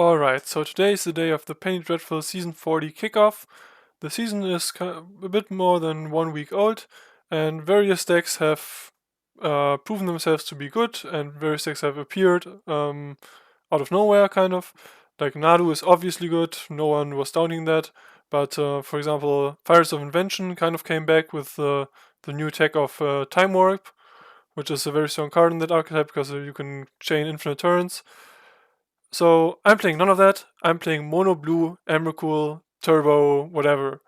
Alright, so today is the day of the Penny Dreadful Season 40 kickoff. The season is a bit more than 1 week old, and various decks have proven themselves to be good, and various decks have appeared out of nowhere, kind of. Like Nadu is obviously good, no one was doubting that, but for example, Fires of Invention kind of came back with the new tech of Time Warp, which is a very strong card in that archetype because you can chain infinite turns. So I'm playing none of that. I'm playing Mono Blue, Emrakul, Turbo, whatever.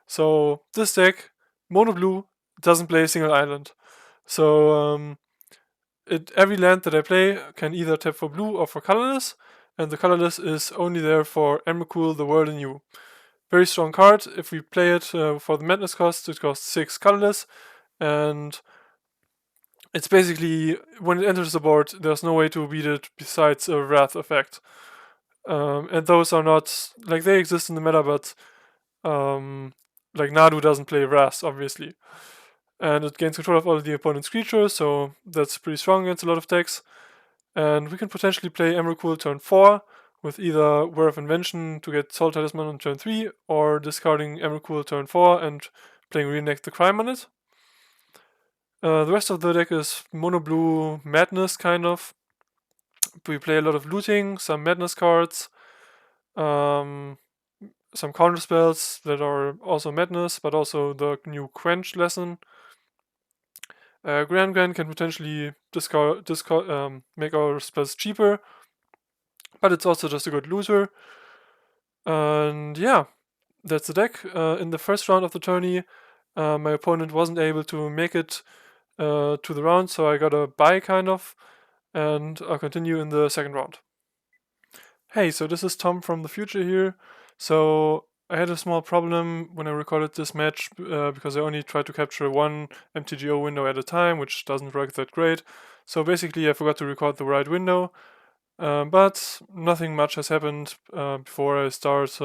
So this deck, Mono Blue, doesn't play a single island. So every land that I play can either tap for blue or for colorless, and the colorless is only there for Emrakul, the World Anew. Very strong card. If we play it for the madness cost, it costs 6 colorless, and it's basically when it enters the board, there's no way to beat it besides a Wrath effect. And those are not like they exist in the meta, but like Nadu doesn't play Wrath, obviously, and it gains control of all of the opponent's creatures, so that's pretty strong against a lot of decks. And we can potentially play Emrakul turn 4 with either War of Invention to get Soul Talisman on turn 3, or discarding Emrakul turn 4 and playing Reenact the Crime on it. The rest of the deck is mono blue madness, kind of. We play a lot of looting, some madness cards, some counter spells that are also madness, but also the new quench lesson. Grand can potentially make our spells cheaper, but it's also just a good loser. And yeah, that's the deck. In the first round of the tourney, my opponent wasn't able to make it to the round, so I got a bye, kind of, and I'll continue in the second round. Hey, so this is Tom from the future here. So I had a small problem when I recorded this match because I only tried to capture one MTGO window at a time, which doesn't work that great. So basically, I forgot to record the right window, but nothing much has happened before I start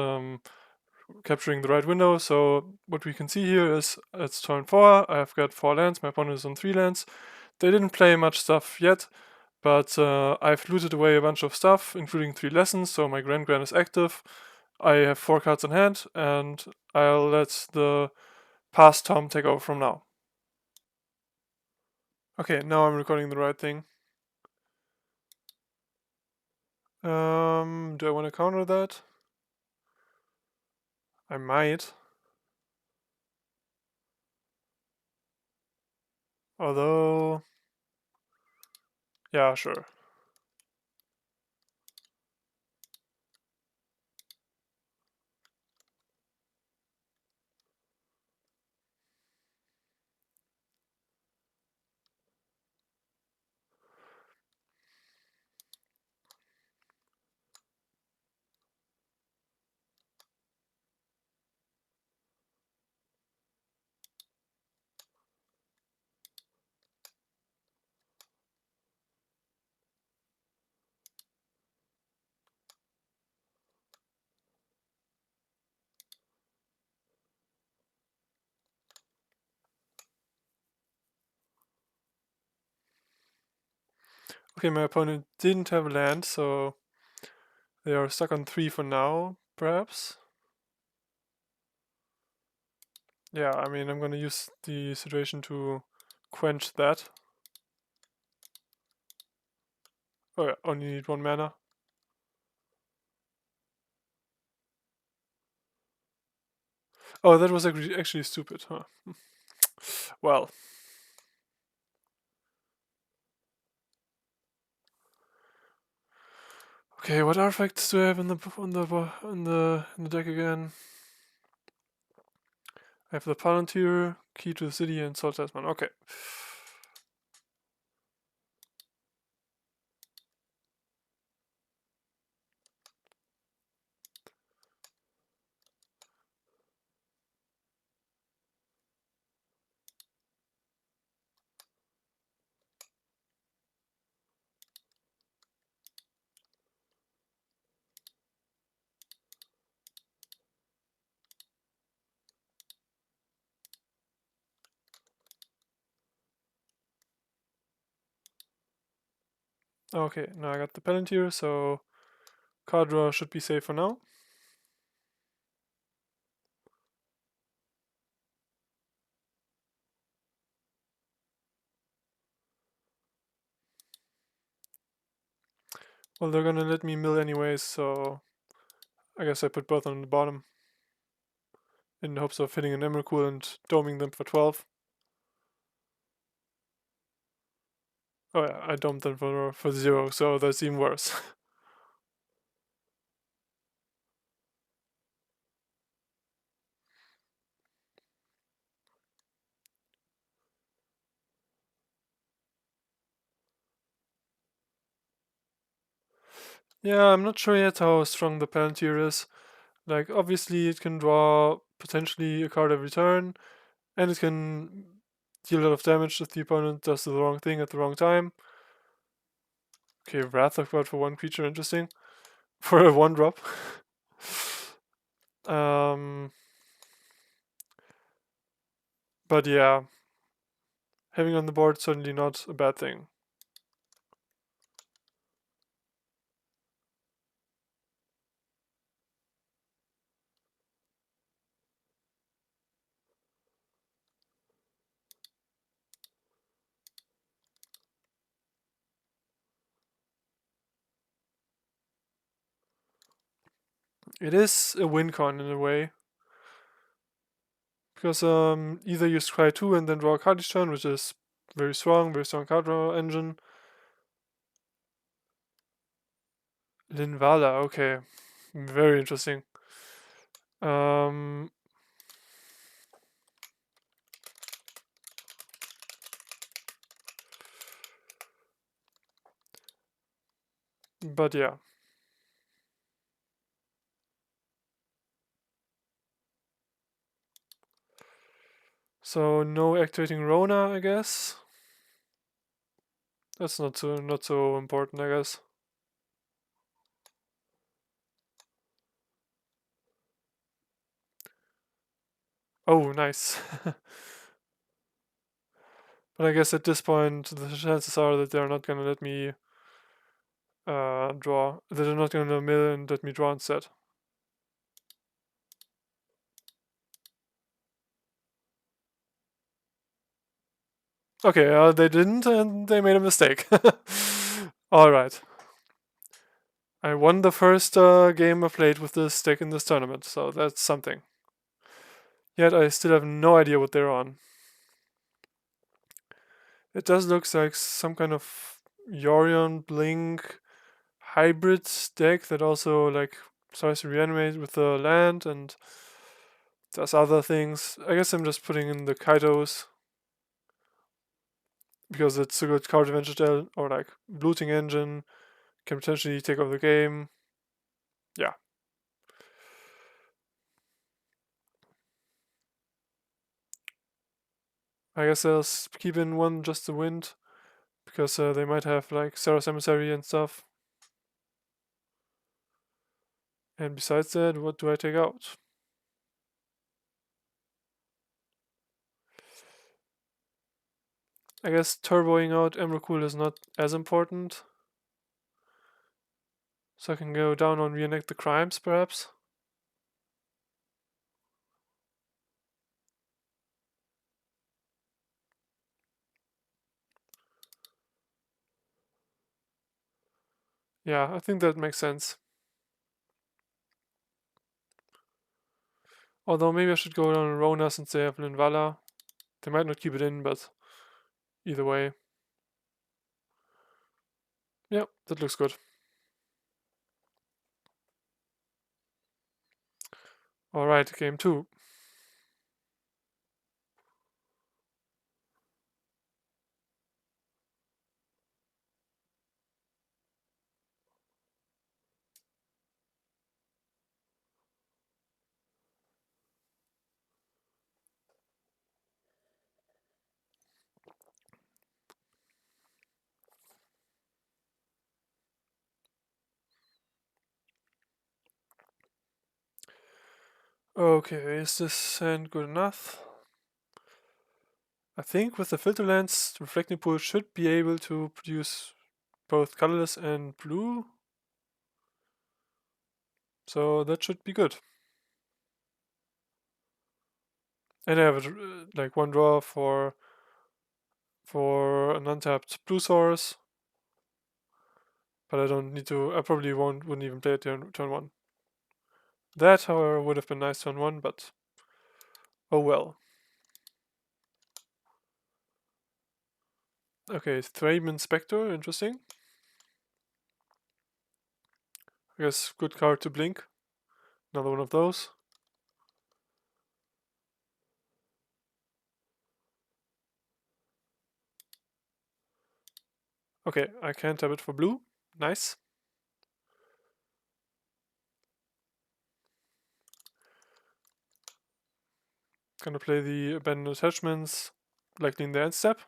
capturing the right window. So what we can see here is it's turn 4. I've got 4 lands. My opponent is on 3 lands. They didn't play much stuff yet, but I've looted away a bunch of stuff, including 3 lessons, so my Grand is active. I have 4 cards in hand, and I'll let the past Tom take over from now. Okay, now I'm recording the right thing. Do I want to counter that? I might. Although... yeah, sure. Okay, my opponent didn't have a land, so they are stuck on 3 for now, perhaps. Yeah, I mean, I'm gonna use the situation to quench that. Oh yeah, only need 1 mana. Oh, that was actually stupid, huh? Well. Okay, what artifacts do I have in the deck again? I have the Palantir, Key to the City, and Soul Talisman. Okay. Okay, now I got the Palantir, so Card draw should be safe for now. Well, they're gonna let me mill anyways, so I guess I put both on the bottom in the hopes of hitting an Emrakul and doming them for 12. Oh yeah, I domed them for 0, so that's even worse. Yeah, I'm not sure yet how strong the Palantir is. Like, obviously it can draw potentially a card every turn, and it can deal a lot of damage if the opponent does the wrong thing at the wrong time. Okay, Wrath of God for one creature, interesting. For a 1-drop. But yeah, having on the board certainly not a bad thing. It is a win con in a way. Because either you scry 2 and then draw a card each turn, which is very strong card draw engine. Linvala, okay. Very interesting. Um, but yeah. So no activating Rona, I guess. That's not so important, I guess. Oh, nice. But I guess at this point, the chances are that they're not gonna let me draw. That they're not gonna mill and let me draw instead. Okay, they didn't, and they made a mistake. Alright. I won the first game I played with this deck in this tournament, so that's something. Yet I still have no idea what they're on. It does look like some kind of Yorion Blink hybrid deck that also like tries to reanimate with the land and does other things. I guess I'm just putting in the Kaitos because it's a good card advantage tell, or like looting engine can potentially take over the game. Yeah. I guess I'll keep in one just the wind because they might have like Sarah's Emissary and stuff. And besides that, what do I take out? I guess turboing out Emrakul is not as important. So I can go down on reenact the crimes, perhaps. Yeah, I think that makes sense. Although maybe I should go down on Rona since they have Linvala. They might not keep it in, but either way. Yeah, that looks good. Alright, game 2. Okay, is this hand good enough? I think with the filter lens, the reflecting pool should be able to produce both colorless and blue. So that should be good. And I have like one draw for an untapped blue source, but I don't need to. I probably wouldn't even play it turn 1. That, however, would have been nice turn 1, but oh well. Okay, Thraben Inspector, interesting. I guess good card to blink. Another one of those. Okay, I can tap it for blue. Nice. Gonna play the abandoned attachments, likely in the end step.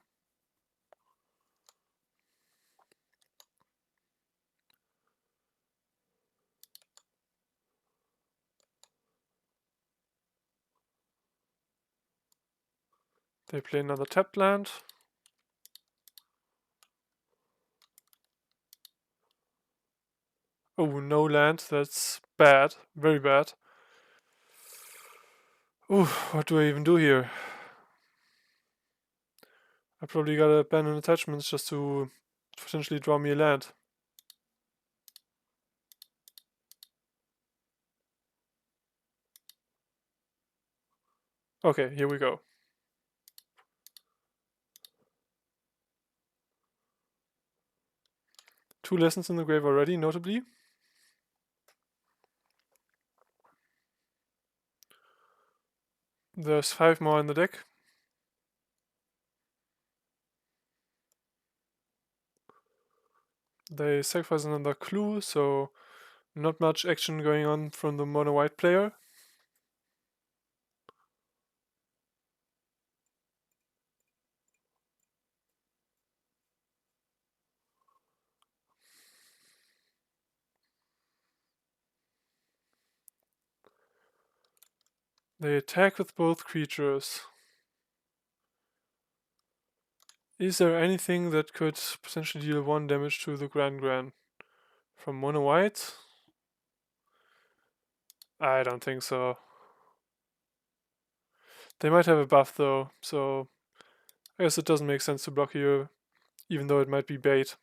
They play another tapped land. Oh, no land. That's bad. Very bad. Ooh, what do I even do here? I probably gotta abandon attachments just to potentially draw me a land. Okay, here we go. Two lessons in the grave already, notably. There's 5 more in the deck. They sacrifice another clue, so not much action going on from the mono-white player. They attack with both creatures. Is there anything that could potentially deal 1 damage to the Gran from mono-white? I don't think so. They might have a buff though, so I guess it doesn't make sense to block here, even though it might be bait.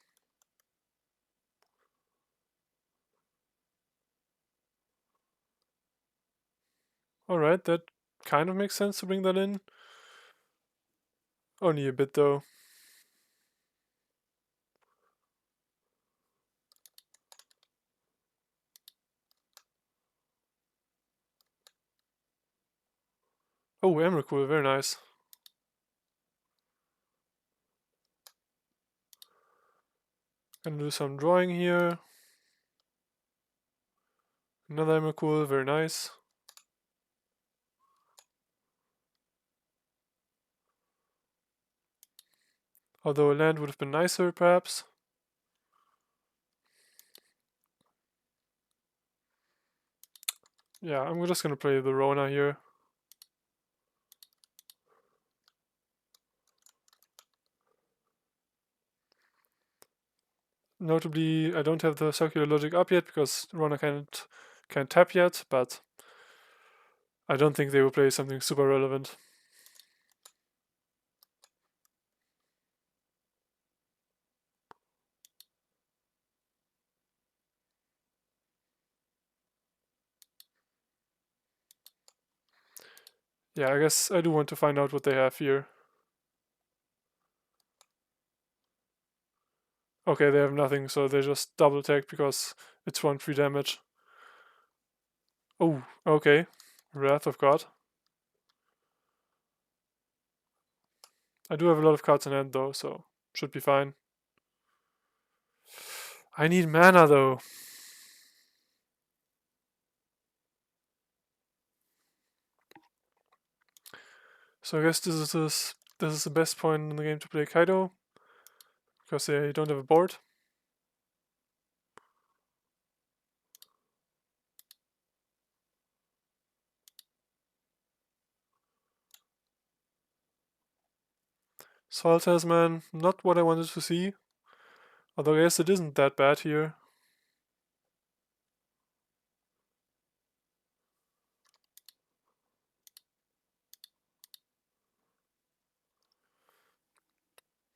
Alright, that kind of makes sense to bring that in. Only a bit though. Oh, Emrakul, very nice. Gonna do some drawing here. Another Emrakul, very nice. Although a land would have been nicer, perhaps. Yeah, I'm just gonna play the Rona here. Notably, I don't have the circular logic up yet because Rona can't tap yet, but I don't think they will play something super relevant. Yeah, I guess I do want to find out what they have here. Okay, they have nothing, so they just double attack because it's 1 free damage. Oh, okay. Wrath of God. I do have a lot of cards in hand though, so should be fine. I need mana though. So I guess this is the best point in the game to play Kaido, because they don't have a board. Soul Tasman, not what I wanted to see. Although I guess it isn't that bad here.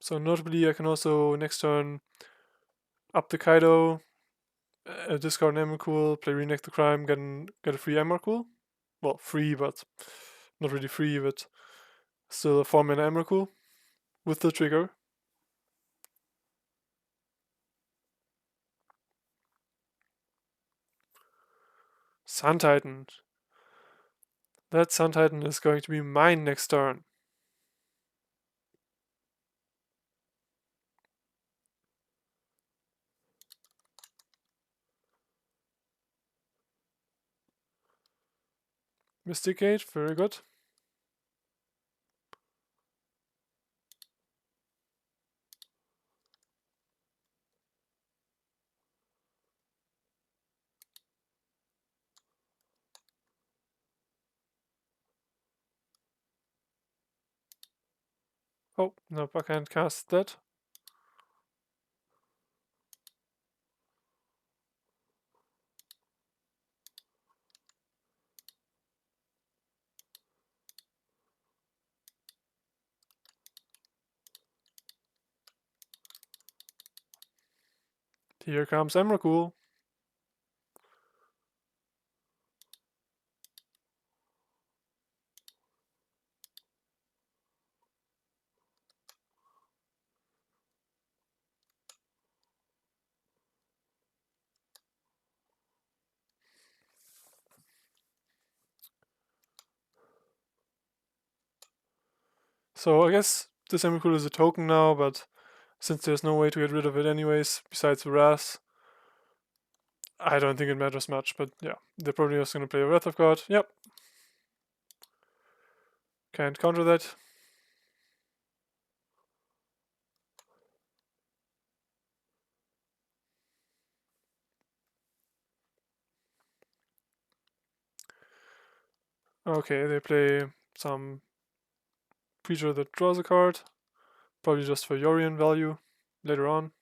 So notably, I can also next turn up the Kaido, discard an Emrakul, play Reenact the Crime, get a free Emrakul. Well, free, but not really free, but still a 4-mana Emrakul with the trigger. Sun Titan. That Sun Titan is going to be mine next turn. Mysticate, very good. Oh, nope, I can't cast that. Here comes Emrakul. So I guess this Emrakul is a token now, but since there's no way to get rid of it anyways, besides the Wrath, I don't think it matters much, but yeah. They're probably just gonna play a Wrath of God. Yep. Can't counter that. Okay, they play some creature that draws a card. Probably just for Yorion value later on.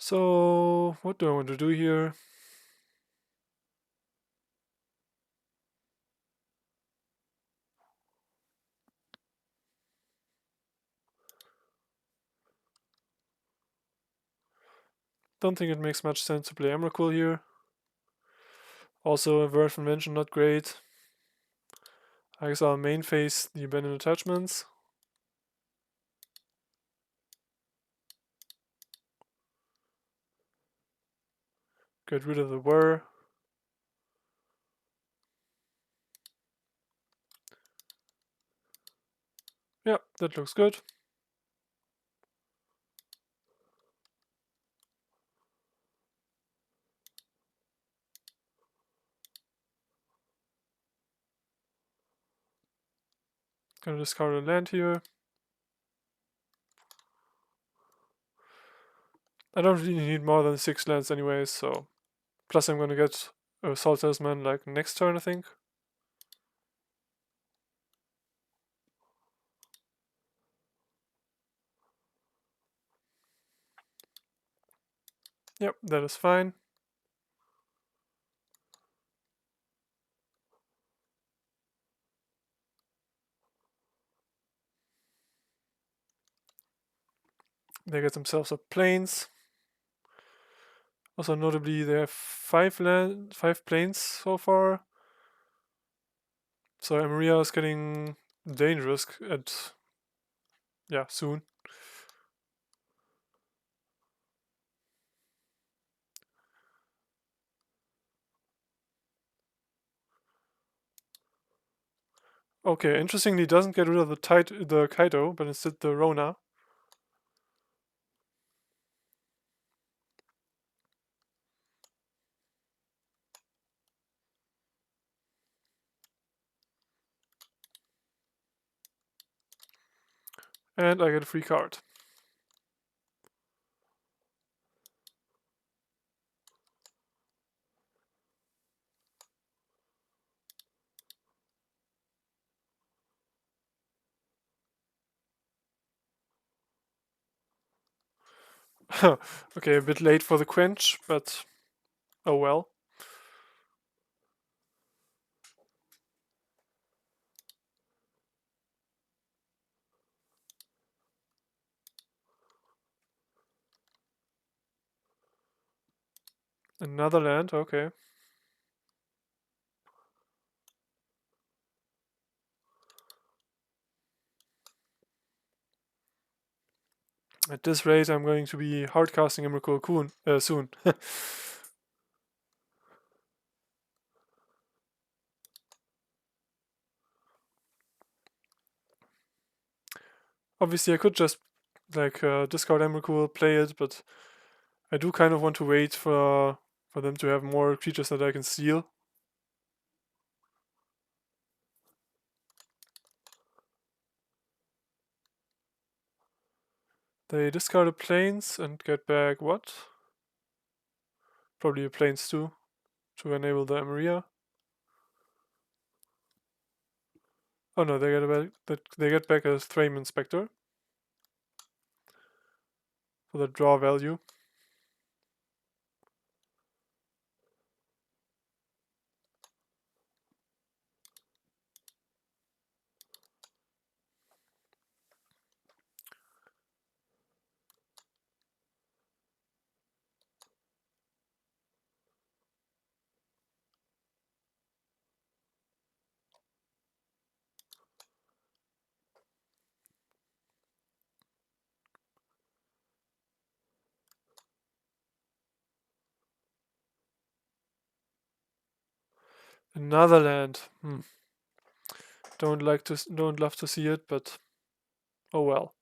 So, what do I want to do here? Don't think it makes much sense to play Emrakul here. Also, a word from mention, not great. I guess I'll main phase the abandoned attachments. Get rid of the whir. Yeah, that looks good. Gonna discard a land here. I don't really need more than 6 lands anyways, so... Plus I'm gonna get a Salt Salesman like next turn, I think. Yep, that is fine. They get themselves a plains. Also notably they have 5 plains so far. So Emeria is getting dangerous at soon. Okay, interestingly doesn't get rid of the Kaido, but instead the Rona. And I get a free card. Okay, a bit late for the quench, but oh well. Another land, okay. At this rate, I'm going to be hardcasting Emrakul soon. Obviously, I could just like discard Emrakul, play it, but I do kind of want to wait for them to have more creatures that I can steal. They discard a plains and get back what? Probably a plains too, to enable the Emeria. Oh no, they get back a Thrame Inspector for the draw value. Another land. Don't love to see it, but oh well.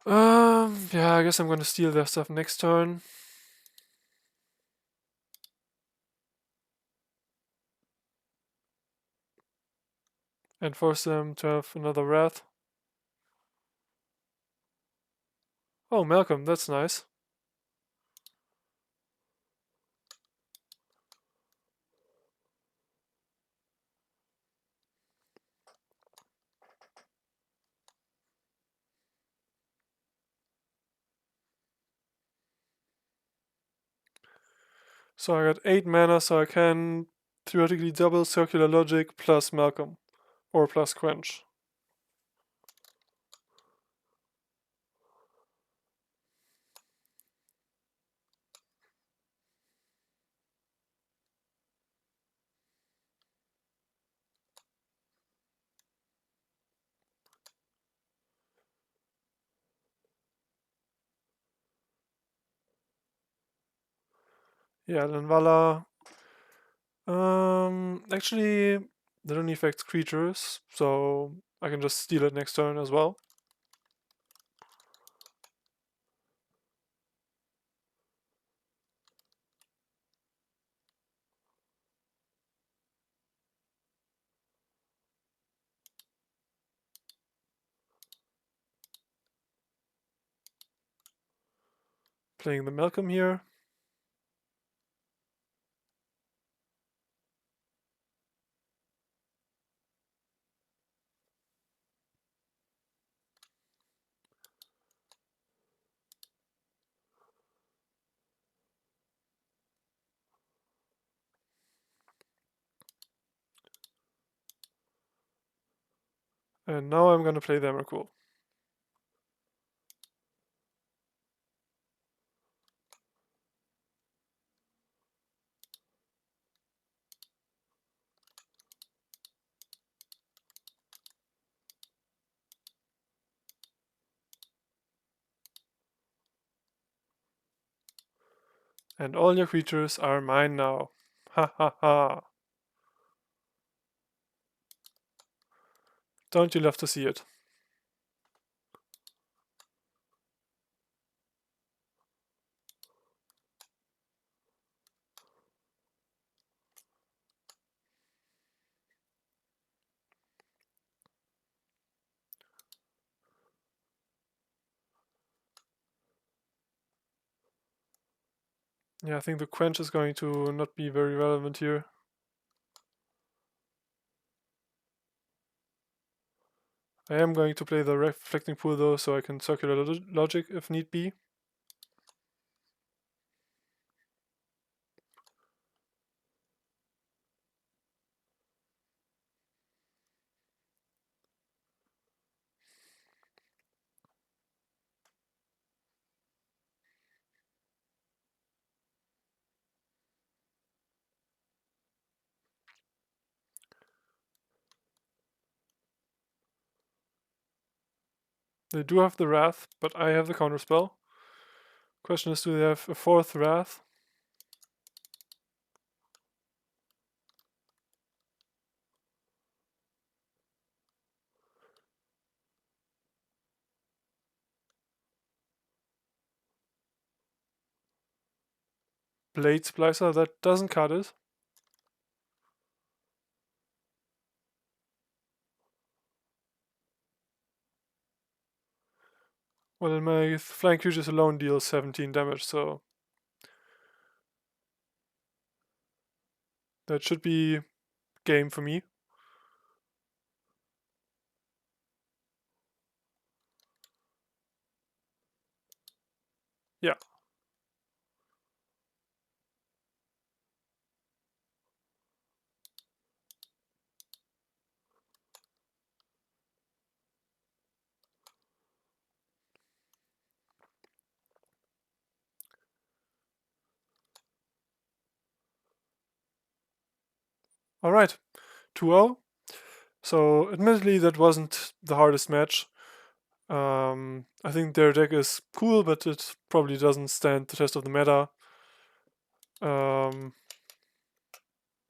Yeah, I guess I'm gonna steal their stuff next turn. And force them to have another Wrath. Oh, Malcolm, that's nice. So I got 8 mana, so I can theoretically double Circular Logic plus Malcolm. Or plus Quench. Yeah, Linvala. Actually, that only affects creatures, so I can just steal it next turn as well. Playing the Malcolm here. And now I'm gonna play the Emrakul. And all your creatures are mine now. Ha ha ha. Don't you love to see it? Yeah, I think the Quench is going to not be very relevant here. I am going to play the Reflecting Pool though, so I can circular logic if need be. They do have the Wrath, but I have the counterspell. Question is, do they have a 4th Wrath? Blade Splicer, that doesn't cut it. Well, my flying creatures alone deal 17 damage, so that should be game for me. Yeah. Alright, 2-0. So, admittedly, that wasn't the hardest match. I think their deck is cool, but it probably doesn't stand the test of the meta.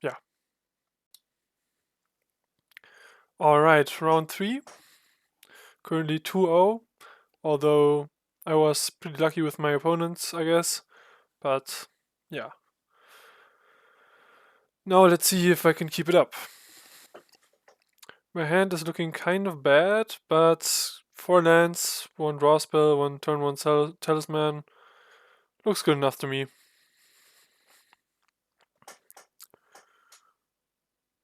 Yeah. Alright, round 3. Currently 2-0, although I was pretty lucky with my opponents, I guess. But, yeah. Now let's see if I can keep it up. My hand is looking kind of bad, but 4 lands, 1 draw spell, 1 turn 1 talisman. Looks good enough to me.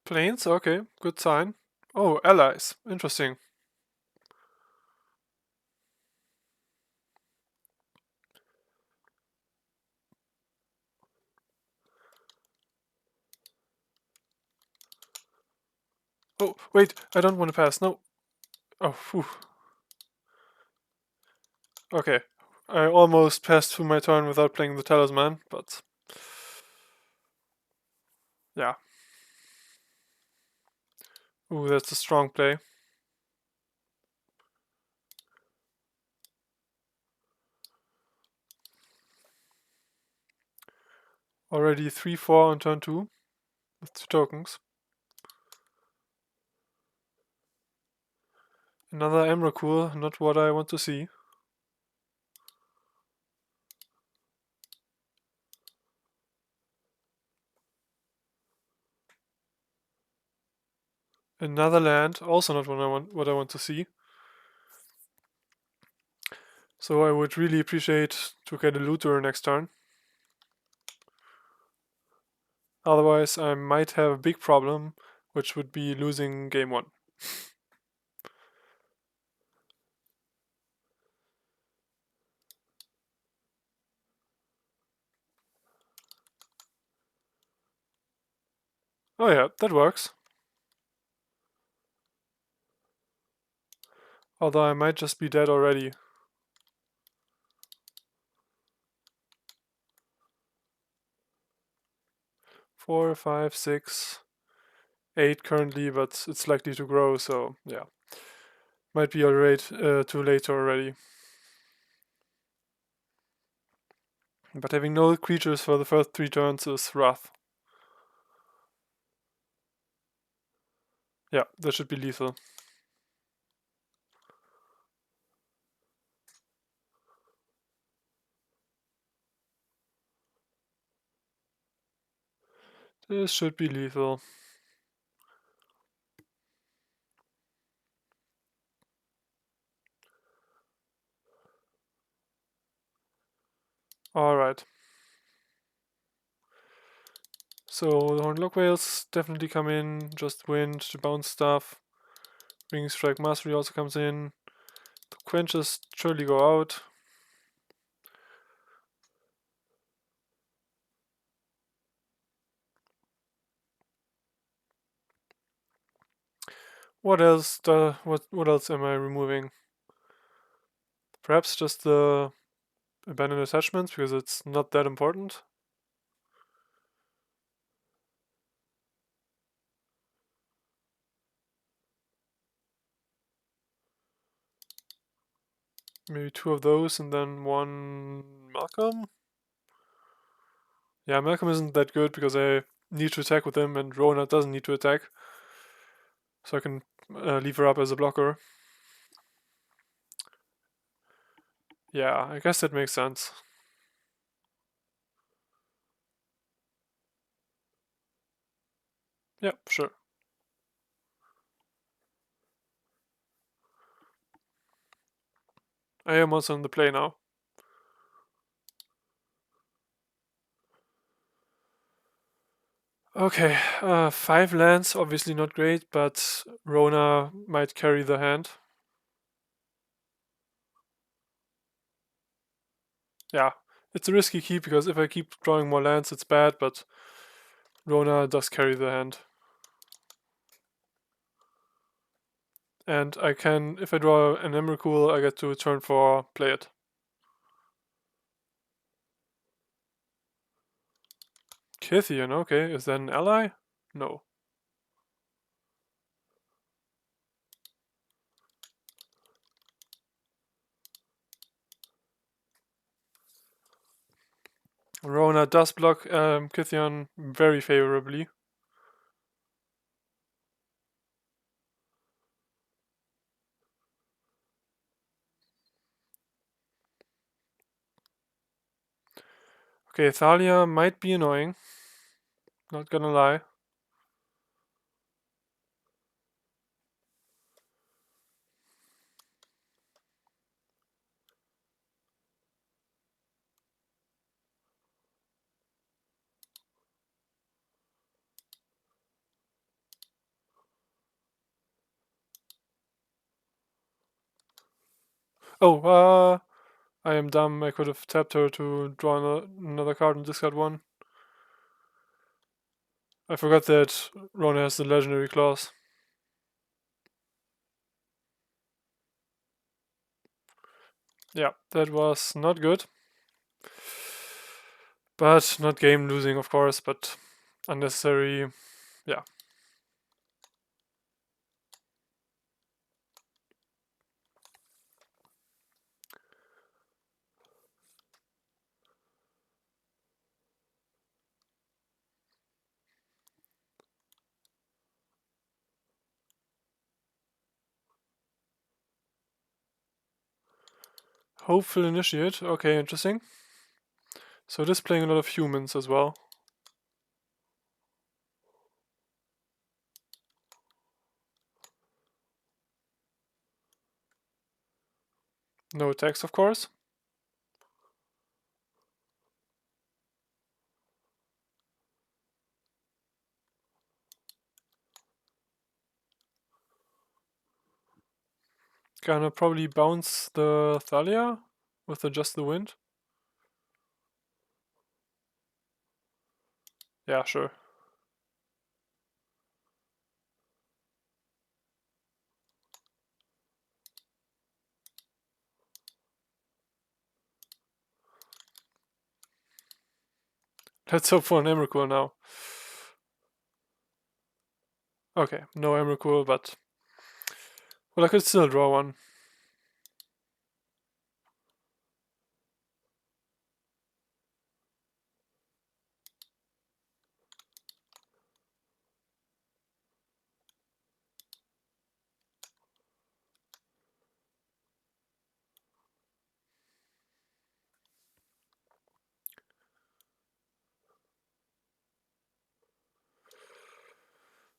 Planes, okay, good sign. Oh, allies, interesting. Oh, wait, I don't want to pass, no. Oh, phew. Okay, I almost passed through my turn without playing the talisman, but yeah. Ooh, that's a strong play. Already 3-4 on turn 2 with 2 tokens. Another Emrakul, not what I want to see. Another land, also not what I want to see. So I would really appreciate to get a looter next turn. Otherwise I might have a big problem, which would be losing game 1. Oh yeah, that works. Although I might just be dead already. 4, 5, 6, 8 currently, but it's likely to grow, so yeah. Might be too late already. But having no creatures for the first 3 turns is rough. Yeah, that should be lethal. This should be lethal. Alright. So the Horned Lock Whales definitely come in, just wind to bounce stuff. Spring Strike Mastery also comes in. The quenches surely go out. What else? What else am I removing? Perhaps just the abandoned attachments because it's not that important. Maybe 2 of those and then 1 Malcolm. Yeah, Malcolm isn't that good because I need to attack with him and Rona doesn't need to attack. So I can leave her up as a blocker. Yeah, I guess that makes sense. Yeah, sure. I am also on the play now. Okay, 5 lands, obviously not great, but Rona might carry the hand. Yeah, it's a risky keep because if I keep drawing more lands, it's bad, but Rona does carry the hand. And I can, if I draw an Emrakul, I get to turn 4, play it. Kithian, okay, is that an ally? No. Rona does block Kithian very favorably. Okay, Thalia might be annoying. Not gonna lie. Oh, I am dumb. I could have tapped her to draw another card and discard 1. I forgot that Rona has the legendary clause. Yeah, that was not good. But not game losing, of course, but unnecessary. Yeah. Hopeful Initiate. Okay, interesting. So it is playing a lot of humans as well. No attacks, of course. Gonna probably bounce the Thalia with Adjust the Wind. Yeah, sure. Let's hope for an Emrakul now. Okay, no Emrakul, but... Well, I could still draw one.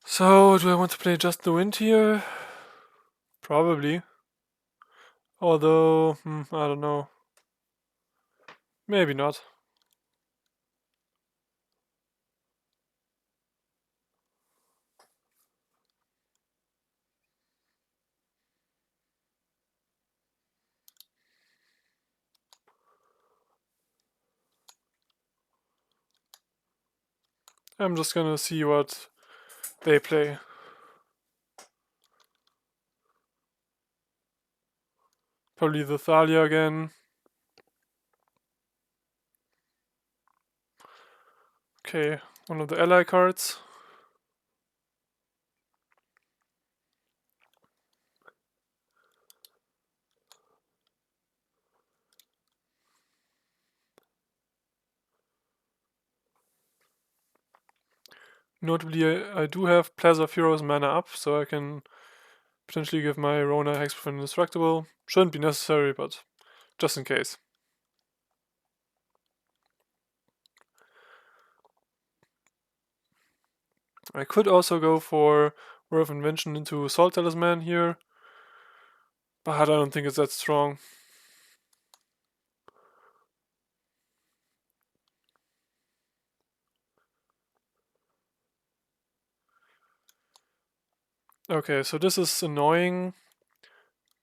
So, do I want to play Just the Wind here? Probably. Although, I don't know. Maybe not. I'm just gonna see what they play. Probably the Thalia again. Okay, one of the ally cards. Notably, I do have Plaza of Heroes mana up, so I can potentially give my Rona Hexproof Indestructible. Shouldn't be necessary, but just in case. I could also go for Word of Invention into Salt Talisman here, but I don't think it's that strong. Okay, so this is annoying.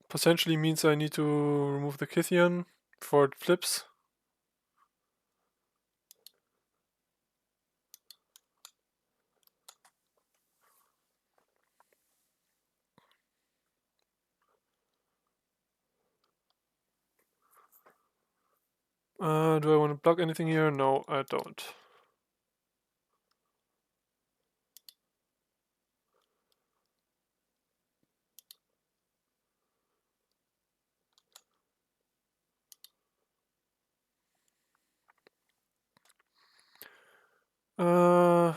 Potentially means I need to remove the Kythian before it flips. Do I want to block anything here? No, I don't.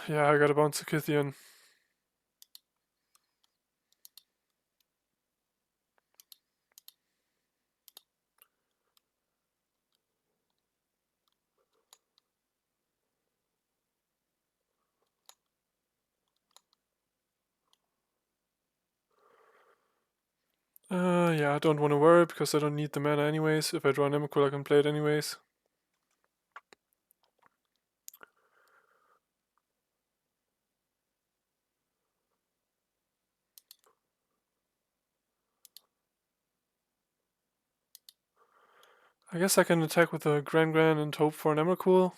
Yeah, I gotta bounce the Kythian. Yeah, I don't want to worry because I don't need the mana anyways. If I draw an Emrakul, I can play it anyways. I guess I can attack with a Gran and hope for an Emrakul.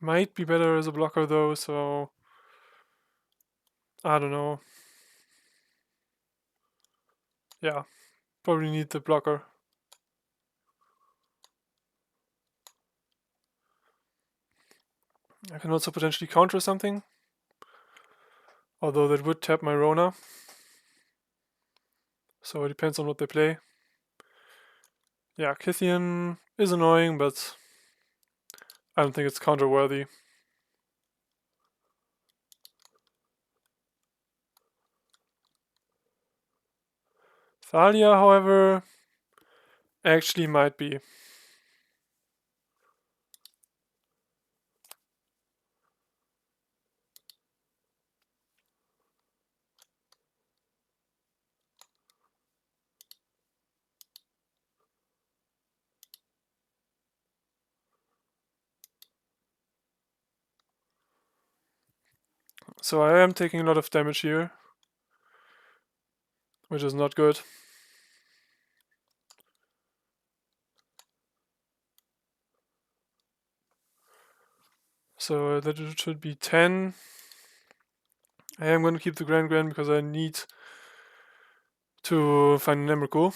Might be better as a blocker though, so I don't know. Yeah, probably need the blocker. I can also potentially counter something, although that would tap my Rona. So it depends on what they play. Yeah, Kythian is annoying, but I don't think it's counter worthy. Thalia, however, actually might be. So I am taking a lot of damage here, which is not good. So that should be 10. I am going to keep the Gran because I need to find an Emrakul.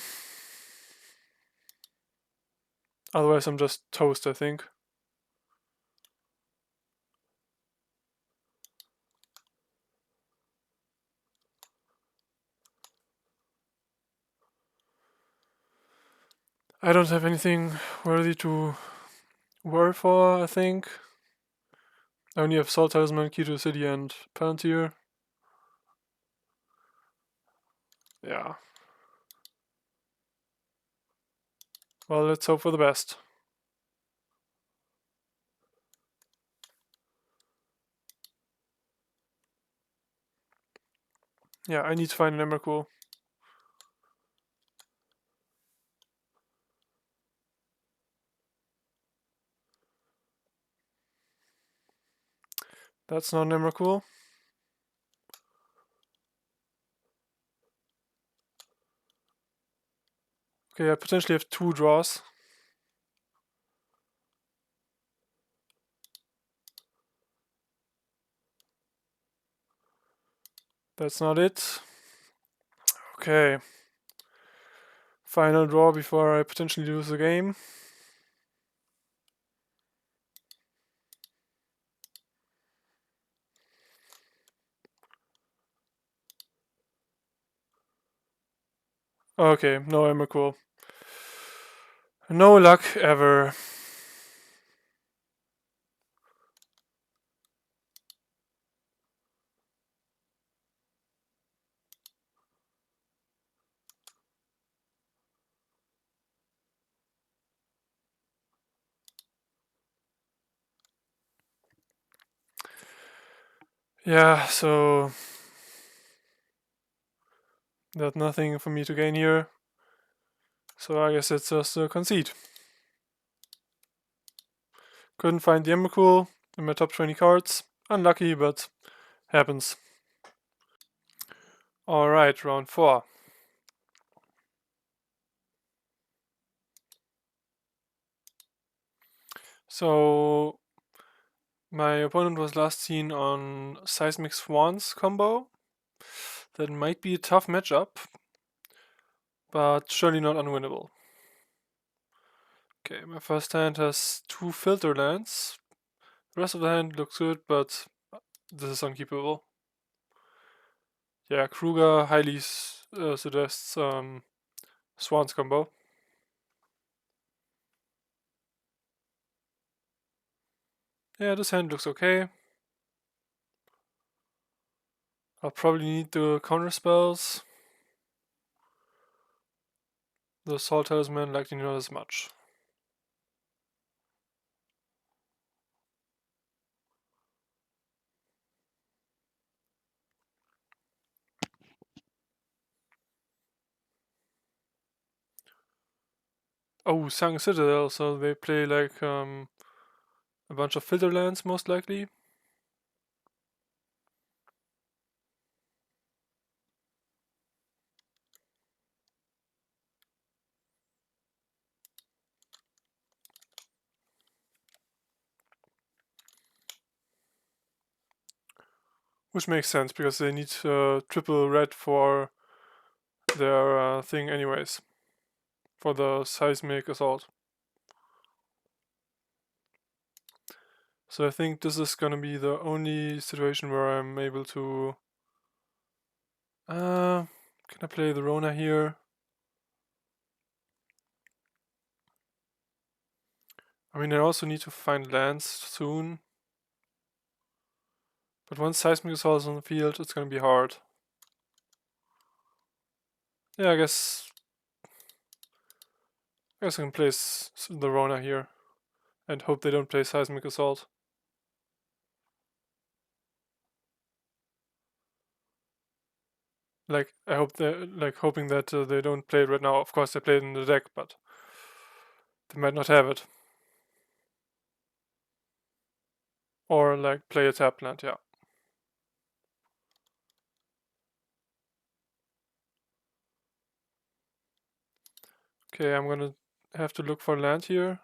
Otherwise I'm just toast, I think. I don't have anything worthy to worry for, I think. I only have Salt Talisman, Key to the City, and Palantir. Yeah. Well, let's hope for the best. Yeah, I need to find an Emrakul. That's not an Emrakul. Okay, I potentially have 2 draws. That's not it. Okay. Final draw before I potentially lose the game. Okay, no Emrakul. No luck ever. Yeah, so there's nothing for me to gain here. So I guess it's just a concede. Couldn't find the Emrakul in my top 20 cards. Unlucky, but happens. Alright, round 4. So my opponent was last seen on Seismic Swans combo. That might be a tough matchup, but surely not unwinnable. Okay, my first hand has 2 filter lands. The rest of the hand looks good, but this is unkeepable. Yeah, Kruger highly suggests Swans combo. Yeah, this hand looks okay. I'll probably need the counter spells. The Salt Talisman likely not as much. Oh, Sang Citadel, so they play like a bunch of filter lands most likely. Which makes sense because they need triple red for their thing anyways. For the Seismic Assault. So I think this is gonna be the only situation where I'm able to... can I play the Rona here? I mean, I also need to find lands soon. But once Seismic Assault is on the field, it's gonna be hard. Yeah, I guess I can place the Rona here. And hope they don't play Seismic Assault. Like, I hope they're like hoping that they don't play it right now. Of course, they play it in the deck, but they might not have it. Or like play a tap land, yeah. Okay, I'm gonna have to look for land here.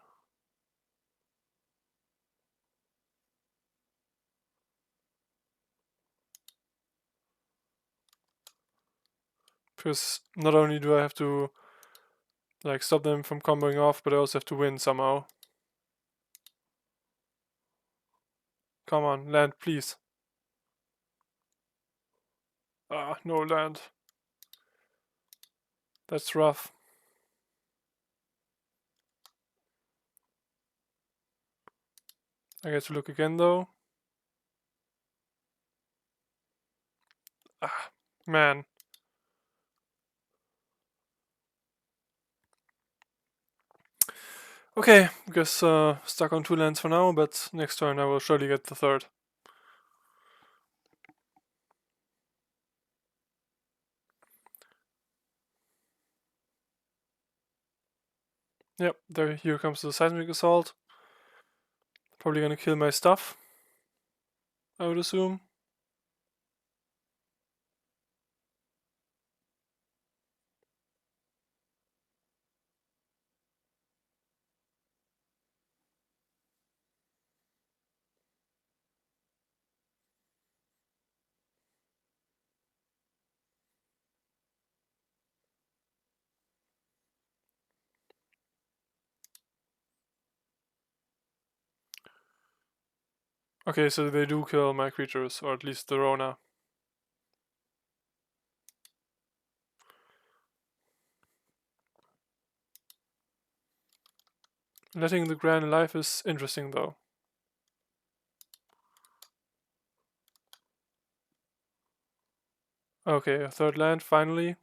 Because not only do I have to like stop them from comboing off, but I also have to win somehow. Come on, land, please. Ah, no land. That's rough. I get to look again though. Ah, man. Okay, I guess stuck on 2 lands for now, but next turn I will surely get the third. Yep, here comes the Seismic Assault. Probably gonna kill my stuff, I would assume. Okay, so they do kill my creatures, or at least the Rona. Letting the Gran alive is interesting though. Okay, a third land, finally.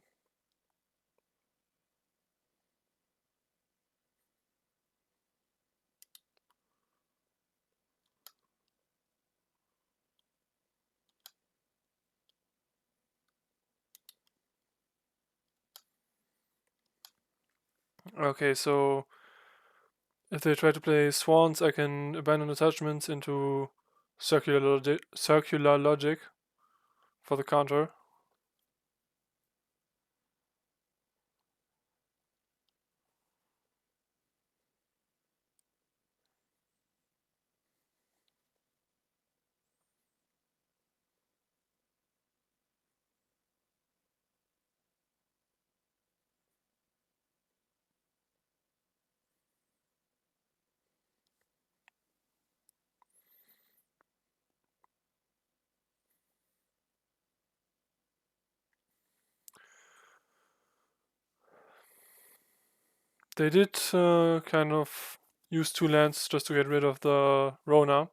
Okay, so if they try to play Swans, I can abandon attachments into circular logic for the counter. They did kind of use 2 lands just to get rid of the Rona,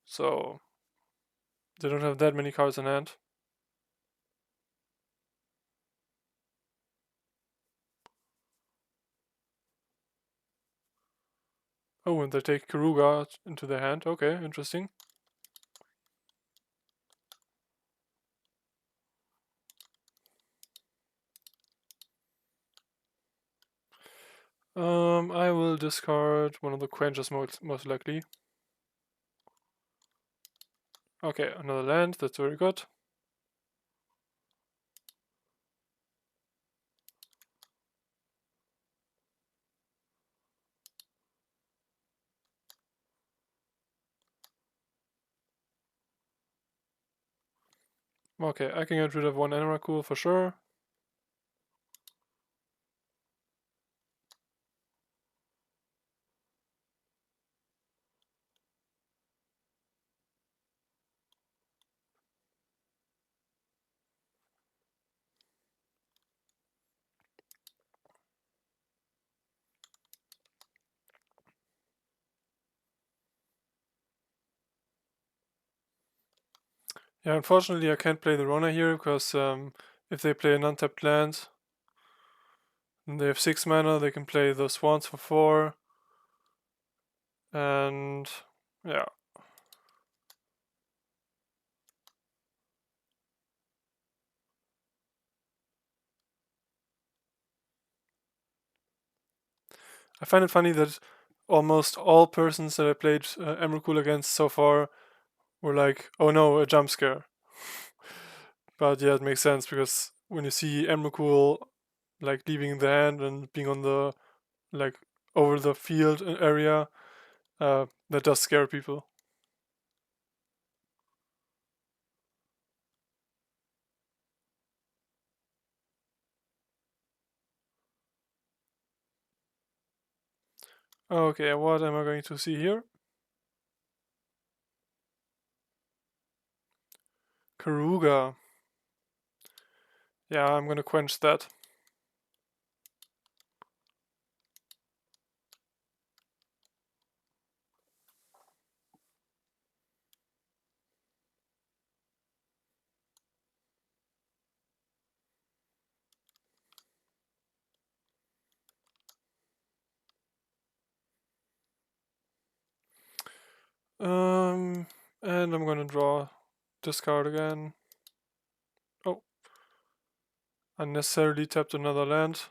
so they don't have that many cards in hand. Oh, and they take Karuga into their hand. Okay, interesting. I will discard one of the Quenches most likely. Okay, another land. That's very good. Okay, I can get rid of one Emrakul for sure. Yeah, unfortunately I can't play the Rona here because if they play an untapped land and they have 6 mana, they can play the Swans for 4. And yeah. I find it funny that almost all persons that I played Emrakul against so far were like, oh no, a jump scare. But yeah, it makes sense because when you see Emrakul like leaving the hand and being on the like over the field area, that does scare people. Okay, what am I going to see here? Karuga. Yeah, I'm gonna quench that. Um, and I'm gonna draw this card again. Oh, unnecessarily tapped another land.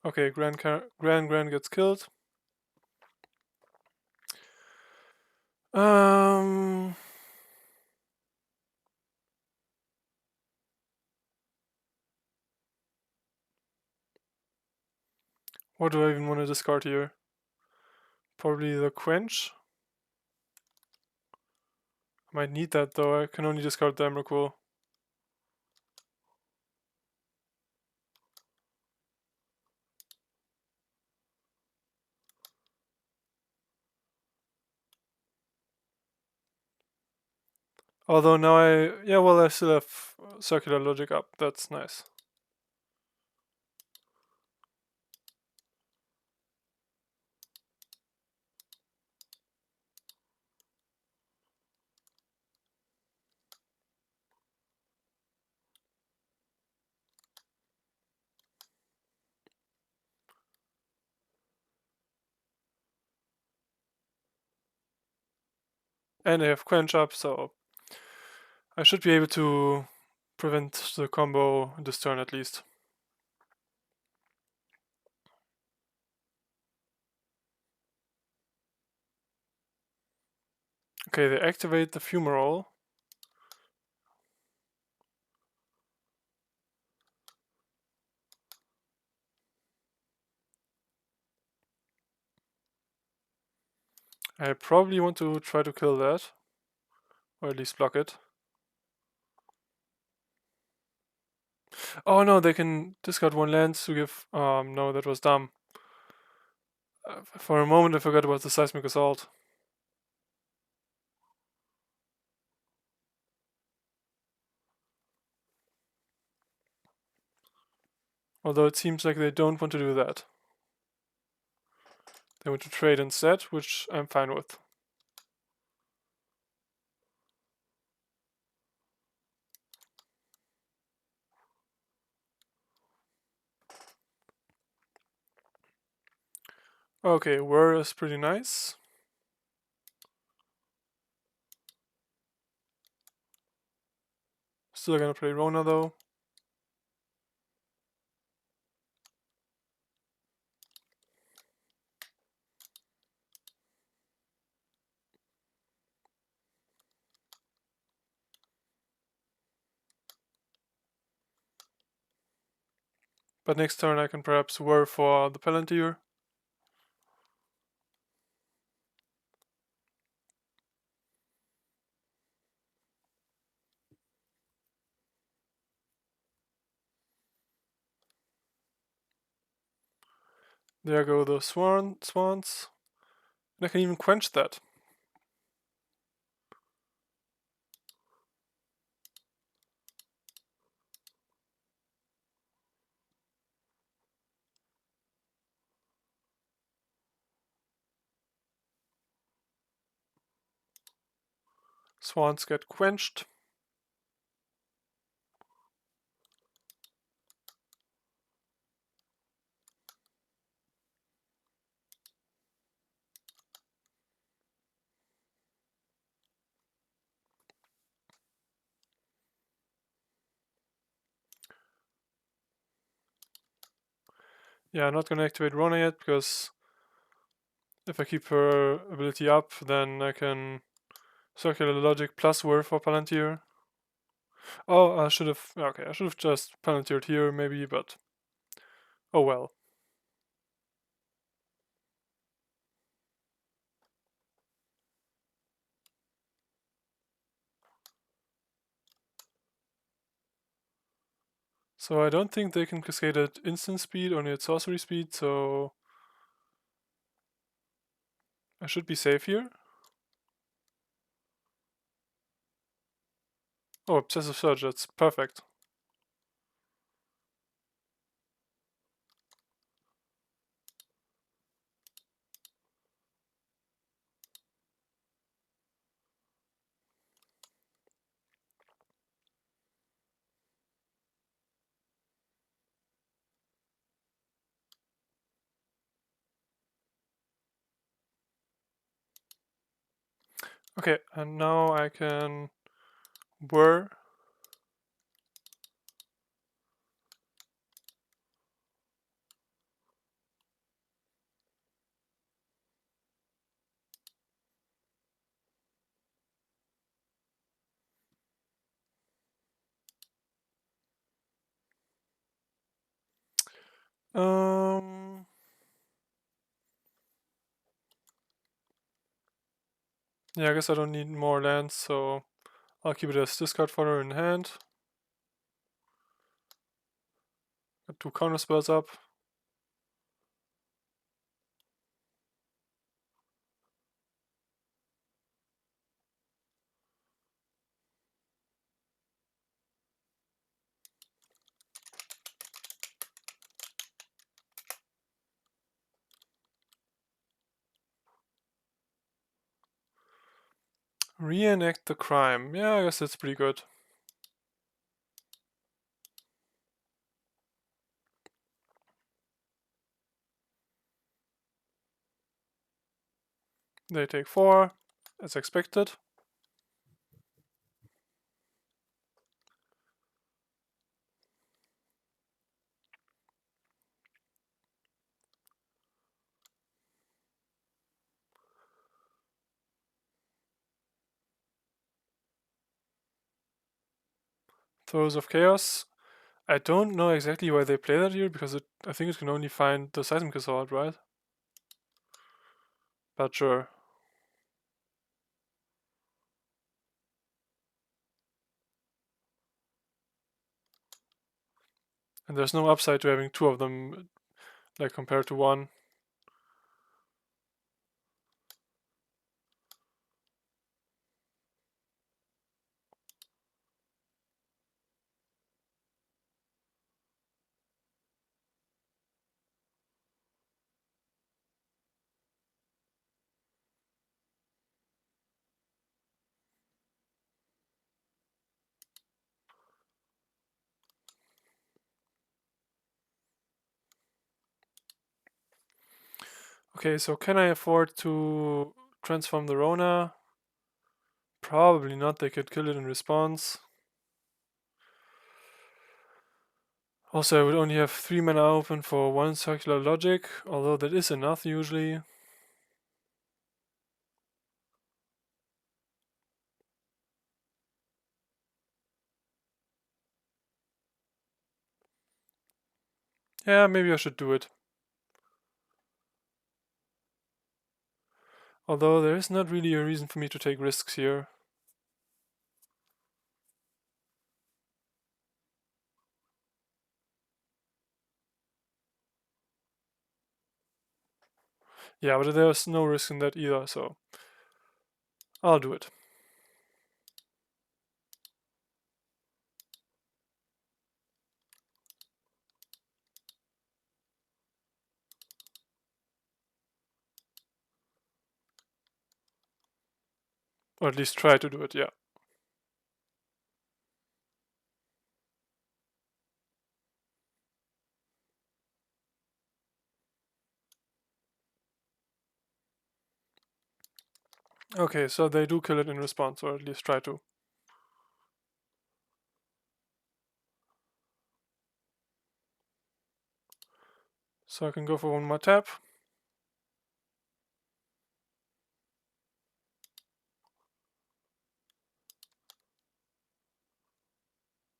Okay, Gran gets killed. Um, what do I even want to discard here? Probably the quench. I might need that though, I can only discard the Emrakul. Although now I still have circular logic up, that's nice. And I have Quench up, so I should be able to prevent the combo this turn at least. Okay, they activate the Fumarole. I probably want to try to kill that, or at least block it. Oh no, they can discard one land to give. No, that was dumb. For a moment, I forgot about the Seismic Assault. Although it seems like they don't want to do that. They want to trade instead, which I'm fine with. Okay, Whir is pretty nice. Still gonna play Rona though. But next turn I can perhaps Whir for the Palantir. There go the swans. And I can even quench that. Swans get quenched. Yeah, I'm not gonna activate Rona yet because if I keep her ability up, then I can Circular Logic plus Whir for Palantir. Oh, I should have. Okay, I should have just Palantired here, maybe, but oh well. So I don't think they can cascade at instant speed, only at sorcery speed, so I should be safe here. Oh, Obsessive Surge, that's perfect. Okay, and now I can Whir. Um, Yeah, I guess I don't need more lands, so I'll keep it as discard fodder in hand. Got 2 counter spells up. Reenact the crime. Yeah, I guess that's pretty good. They take 4, as expected. Throes of Chaos. I don't know exactly why they play that here, because I think it can only find the Seismic Assault, right? But sure. And there's no upside to having 2 of them, like compared to 1. Okay, so can I afford to transform the Rona? Probably not, they could kill it in response. Also, I would only have 3 mana open for 1 circular logic, although that is enough usually. Yeah, maybe I should do it. Although there is not really a reason for me to take risks here. Yeah, but there's no risk in that either, so I'll do it. Or at least try to do it, yeah. Okay, so they do kill it in response, or at least try to. So I can go for 1 more tap.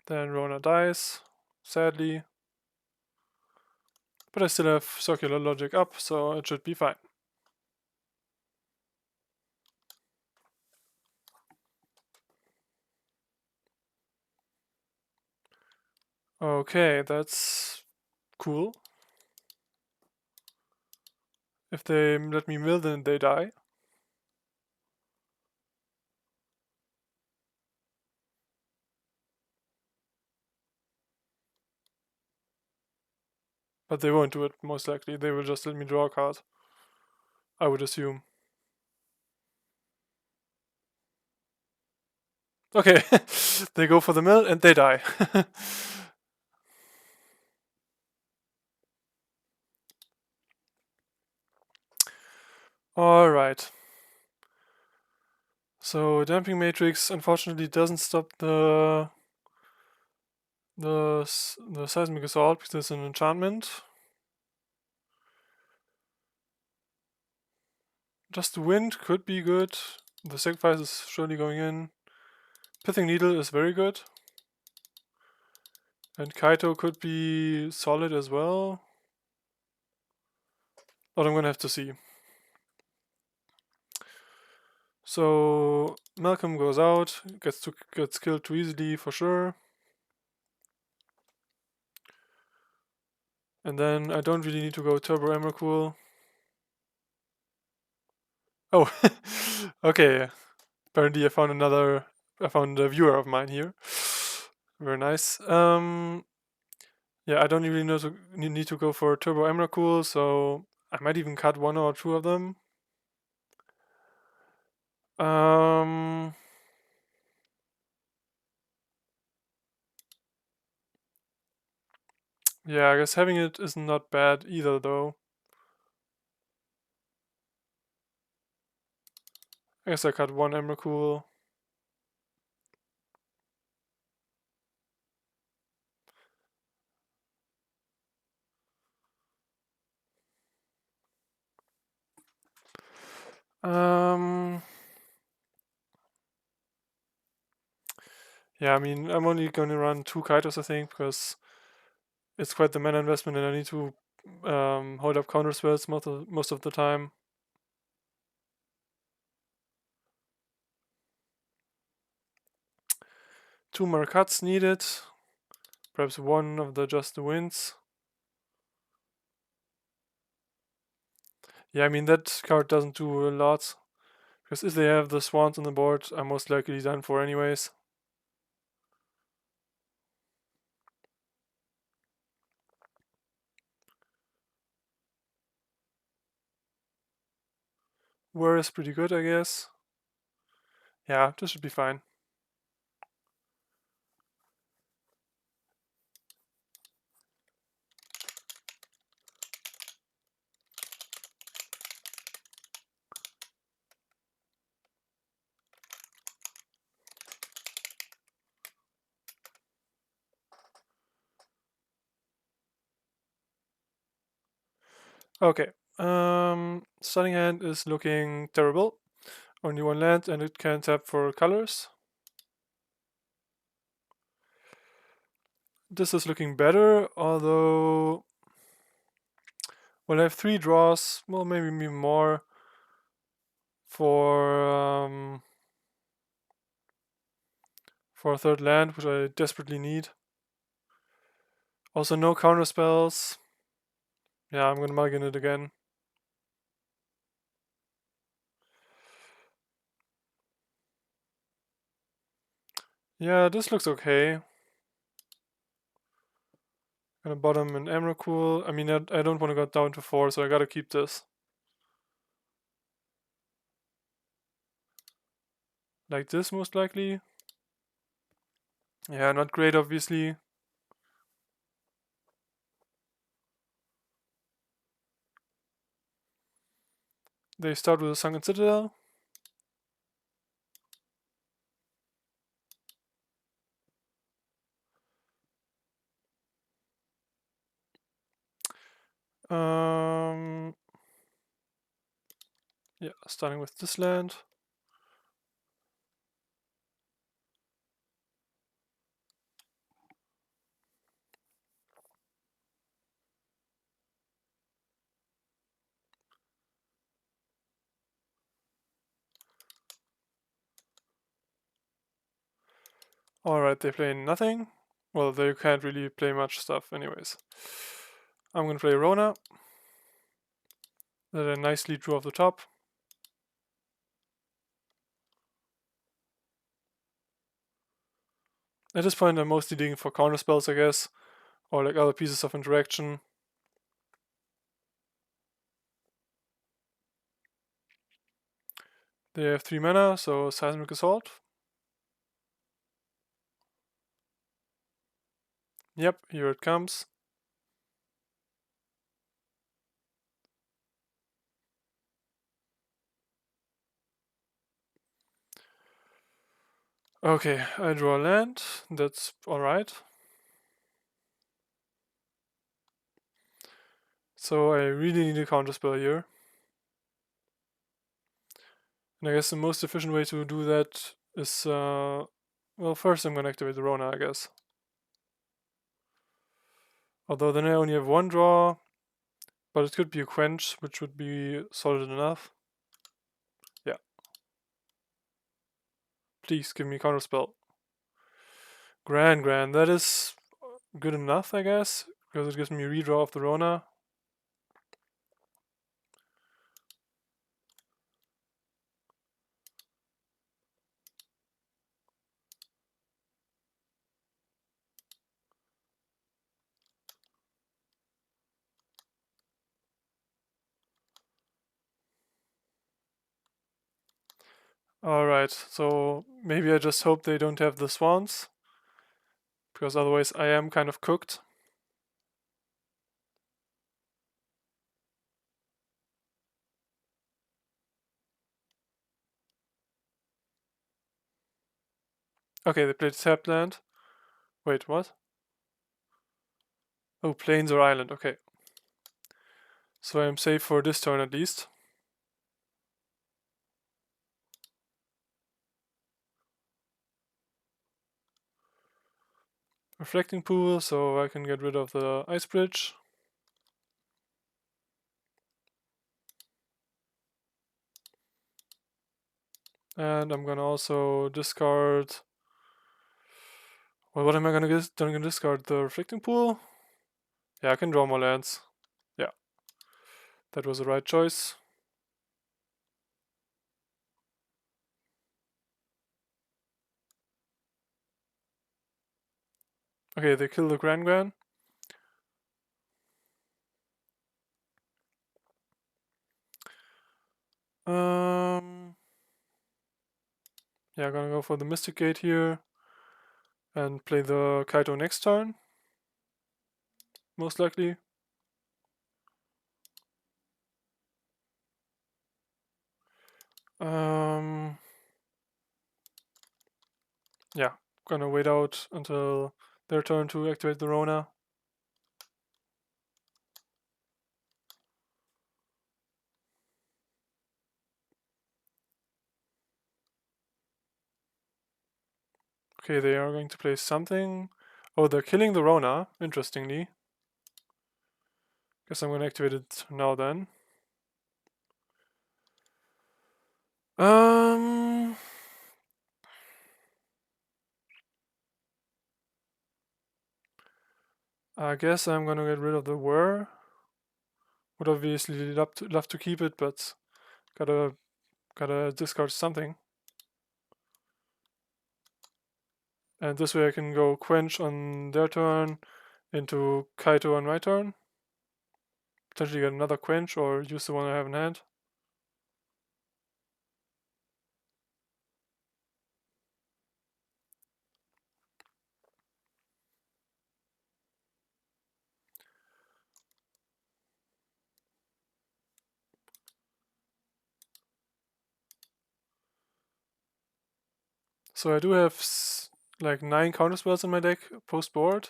Then Rona dies, sadly. But I still have circular logic up, so it should be fine. Okay, that's cool. If they let me mill, then they die. But they won't do it, most likely. They will just let me draw a card. I would assume. Okay, they go for the mill and they die. Alright. So Damping Matrix unfortunately doesn't stop the Seismic Assault because it's an enchantment. Just the wind could be good. The sacrifice is surely going in. Pithing Needle is very good. And Kaito could be solid as well. But I'm gonna have to see. So Malcolm goes out, gets killed too easily for sure. And then I don't really need to go Turbo Emrakul. Oh, okay. Apparently I found a viewer of mine here. Very nice. Yeah, I don't really need to go for Turbo Emrakul, so I might even cut one or two of them. Yeah, I guess having it is not bad either, though. I guess I cut one Emrakul. Yeah, I mean, I'm only going to run 2 Kaitos, I think, because it's quite the mana investment and I need to hold up counter spells most of the time. Two more cuts needed. Perhaps one of the Just the Winds. Yeah, I mean, that card doesn't do a lot. Because if they have the Swans on the board, I'm most likely done for anyways. War is pretty good, I guess. Yeah, this should be fine. Okay. Starting hand is looking terrible. Only one land and it can tap for colors. This is looking better, although we'll have 3 draws, well maybe even more for a third land, which I desperately need. Also no counter spells. Yeah, I'm gonna mulligan it again. Yeah, this looks okay. Gonna bottom an Emrakul. I mean, I don't want to go down to 4, so I gotta keep this. Like this, most likely. Yeah, not great, obviously. They start with a Sunken Citadel. Yeah, starting with this land. Alright, they play nothing. Well, they can't really play much stuff anyways. I'm gonna play Rona. That I nicely drew off the top. At this point, I'm mostly digging for counter spells, I guess, or like other pieces of interaction. They have 3 mana, so Seismic Assault. Yep, here it comes. Okay, I draw a land. That's alright. So I really need a counterspell here. And I guess the most efficient way to do that is, well, first I'm gonna activate the Rona, I guess. Although then I only have 1 draw, but it could be a Quench, which would be solid enough. Yeah. Please give me counterspell. Grand. That is good enough, I guess, because it gives me redraw of the Rona. Alright, so maybe I just hope they don't have the swans, because otherwise I am kind of cooked. Okay, they played tapped land. Wait, what? Oh, plains or island, okay. So I'm safe for this turn at least. Reflecting pool, so I can get rid of the ice bridge. And I'm gonna also discard. Well, what am I gonna discard? The reflecting pool? Yeah, I can draw more lands. Yeah, that was the right choice. Okay, they kill the Gran. Yeah, I'm gonna go for the Mystic Gate here and play the Kaito next turn, most likely. Yeah, gonna wait out until their turn to activate the Rona. Okay, they are going to play something. Oh, they're killing the Rona, interestingly. Guess I'm gonna activate it now then. I guess I'm gonna get rid of the Whir. Would obviously love to keep it, but gotta discard something. And this way I can go Quench on their turn into Kaito on my turn. Potentially get another Quench or use the one I have in hand. So I do have like 9 counterspells in my deck post board.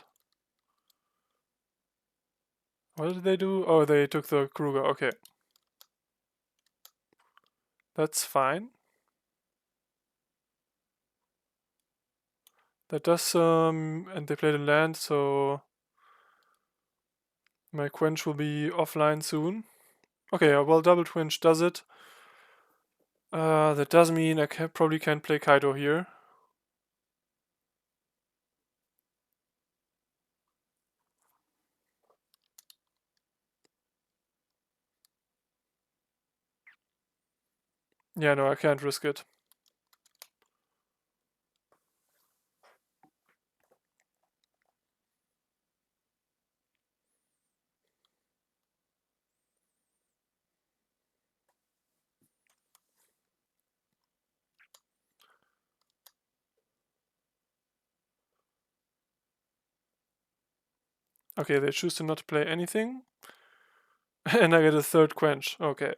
What did they do? Oh, they took the Kruger. Okay. That's fine. That does and they played a land, so my Quench will be offline soon. Okay, well, double Quench does it. That does mean I probably can't play Kaido here. Yeah, no, I can't risk it. Okay, they choose to not play anything. And I get a third Quench. Okay.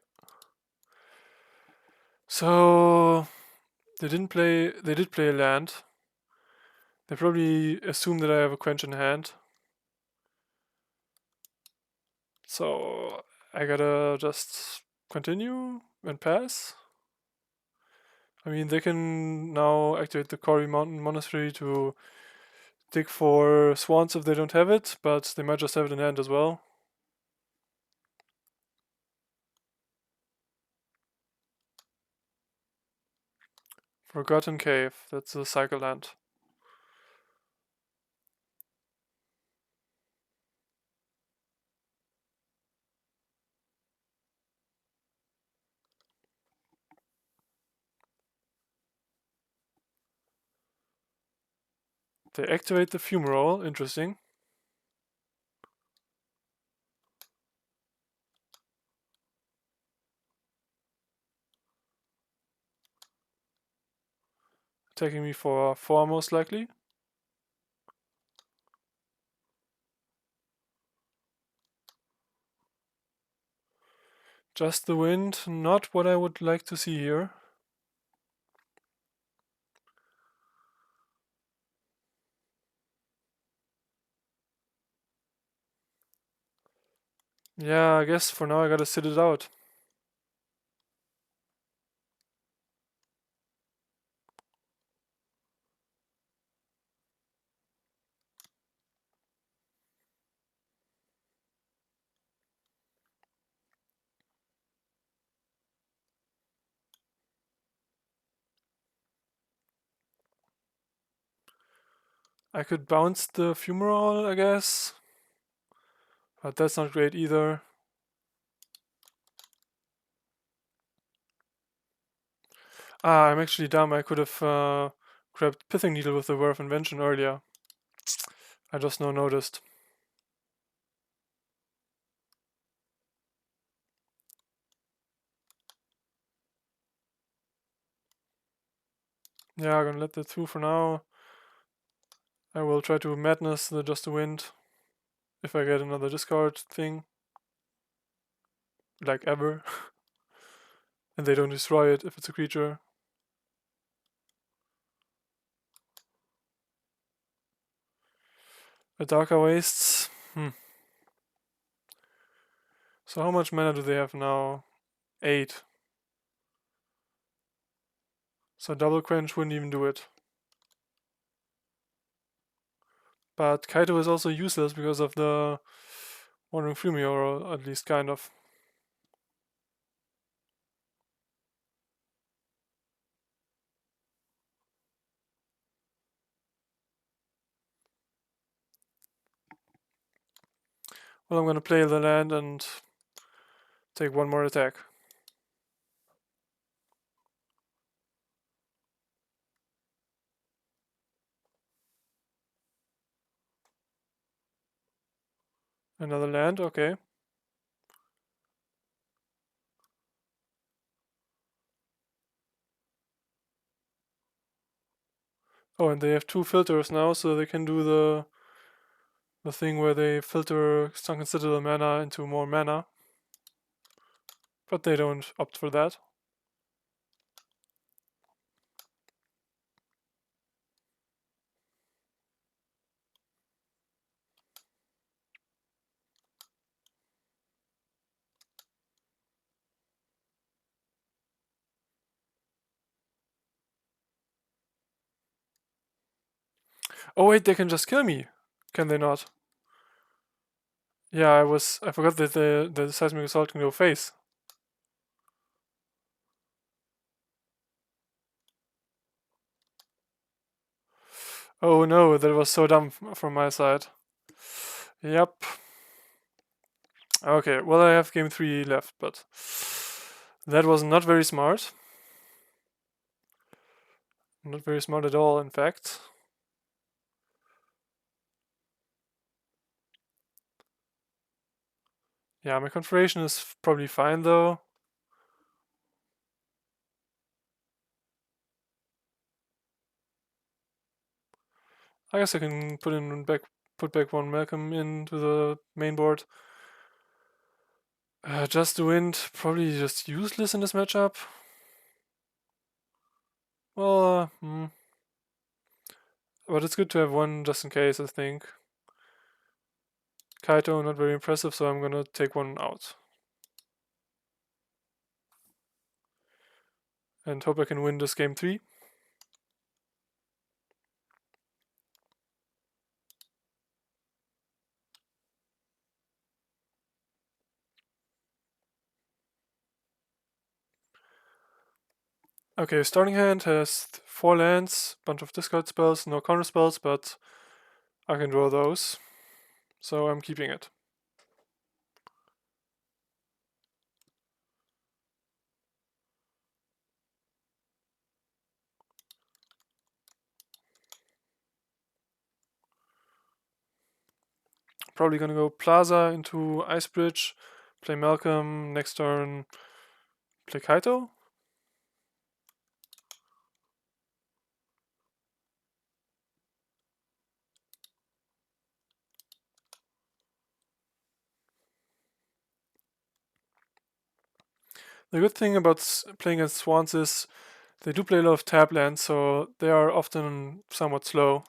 So they did play a land. They probably assume that I have a Quench in hand. So I gotta just continue and pass. I mean, they can now activate the Quarry Mountain Monastery to dig for swans if they don't have it, but they might just have it in hand as well. Forgotten Cave, that's a cycle land. They activate the Fumarole, interesting. Attacking me for 4 most likely. Just the wind, not what I would like to see here. Yeah, I guess for now I gotta sit it out. I could bounce the Fumarole, I guess. But that's not great either. Ah, I'm actually dumb. I could have grabbed Pithing Needle with the Whir of Invention earlier. I just now noticed. Yeah, I'm gonna let that through for now. I will try to Madness the Just the Wind if I get another discard thing. Like ever. And they don't destroy it if it's a creature. A Darker Wastes. So how much mana do they have now? 8. So double quench wouldn't even do it. But Kaito is also useless because of the Wandering Fumio, or at least kind of. Well, I'm gonna play the land and take one more attack. Another land, okay. Oh, and they have 2 filters now, so they can do the thing where they filter Sunken Citadel mana into more mana. But they don't opt for that. Oh wait, they can just kill me. Can they not? Yeah, I forgot that the Seismic Assault can go face. Oh no, that was so dumb from my side. Yep. Okay, well I have game 3 left, but that was not very smart. Not very smart at all, in fact. Yeah, my configuration is probably fine though. I guess I can put back one Malcolm into the main board. Just the Wind, probably just useless in this matchup. Well, but it's good to have one just in case, I think. Kaito, not very impressive, so I'm gonna take one out. And hope I can win this game 3. Okay, starting hand has 4 lands, bunch of discard spells, no counter spells, but I can draw those, so I'm keeping it. Probably gonna go Plaza into Ice Bridge, play Malcolm, next turn play Kaito. The good thing about playing against Swans is they do play a lot of tap lands, so they are often somewhat slow.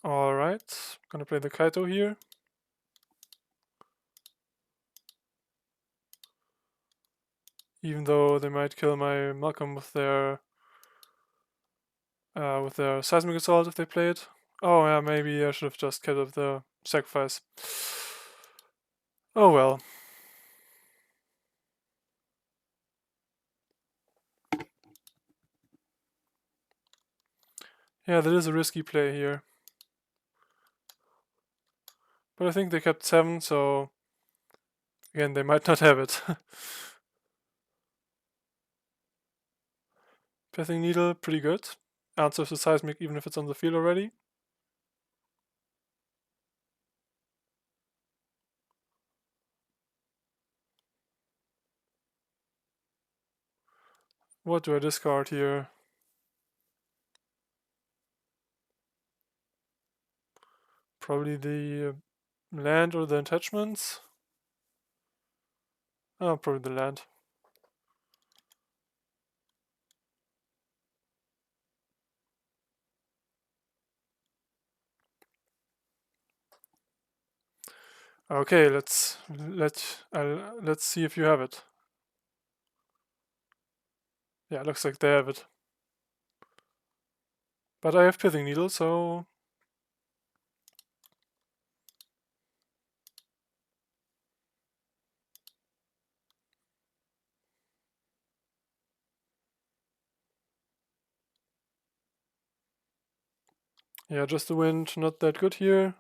Alright, gonna play the Kaito here. Even though they might kill my Malcolm with their Seismic Assault if they play it. Oh yeah, maybe I should have just kept up the sacrifice. Oh well. Yeah, that is a risky play here. But I think they kept 7, so again, they might not have it. Pithing Needle, pretty good. Answers the Seismic even if it's on the field already. What do I discard here? Probably the land or the attachments. Oh, probably the land. Okay, let's see if you have it. Yeah, looks like they have it. But I have Pithing Needle, so yeah, just the wind, not that good here.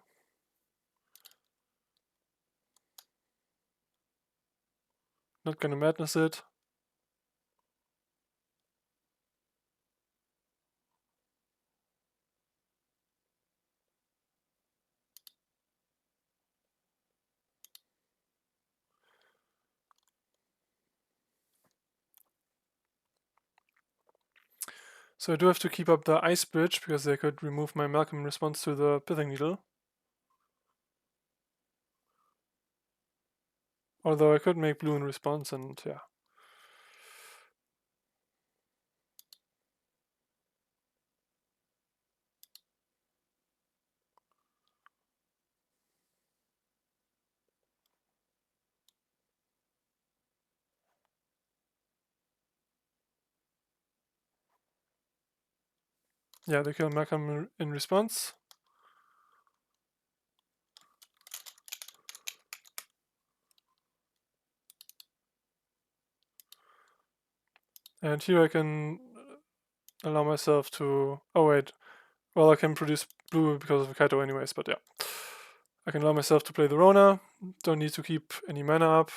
Not gonna madness it. So I do have to keep up the Ice Bridge because they could remove my Malcolm in response to the Pithing Needle. Although I could make blue in response and yeah. Yeah, they kill Malcolm in response. And here I can allow myself to... Oh wait, well I can produce blue because of Kaito anyways, but yeah. I can allow myself to play the Rona, don't need to keep any mana up.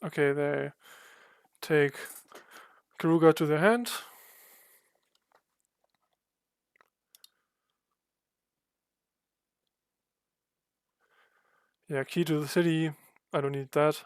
Okay, they take Karuga to their hand. Yeah, key to the city, I don't need that.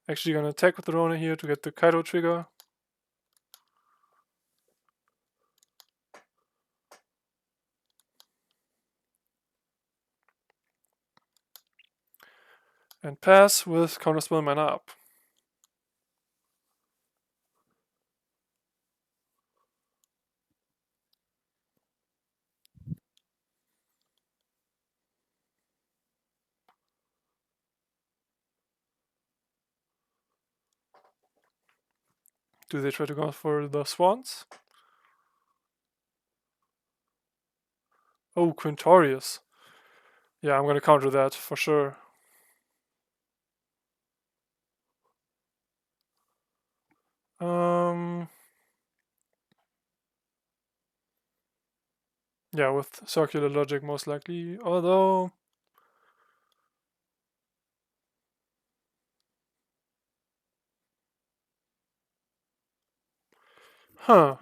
Actually gonna attack with the Rona here to get the Kaido trigger. And pass with Counterspell mana up. Do they try to go for the Swans? Oh, Quintorius. Yeah, I'm gonna counter that for sure. Yeah, with circular logic most likely. Although, huh?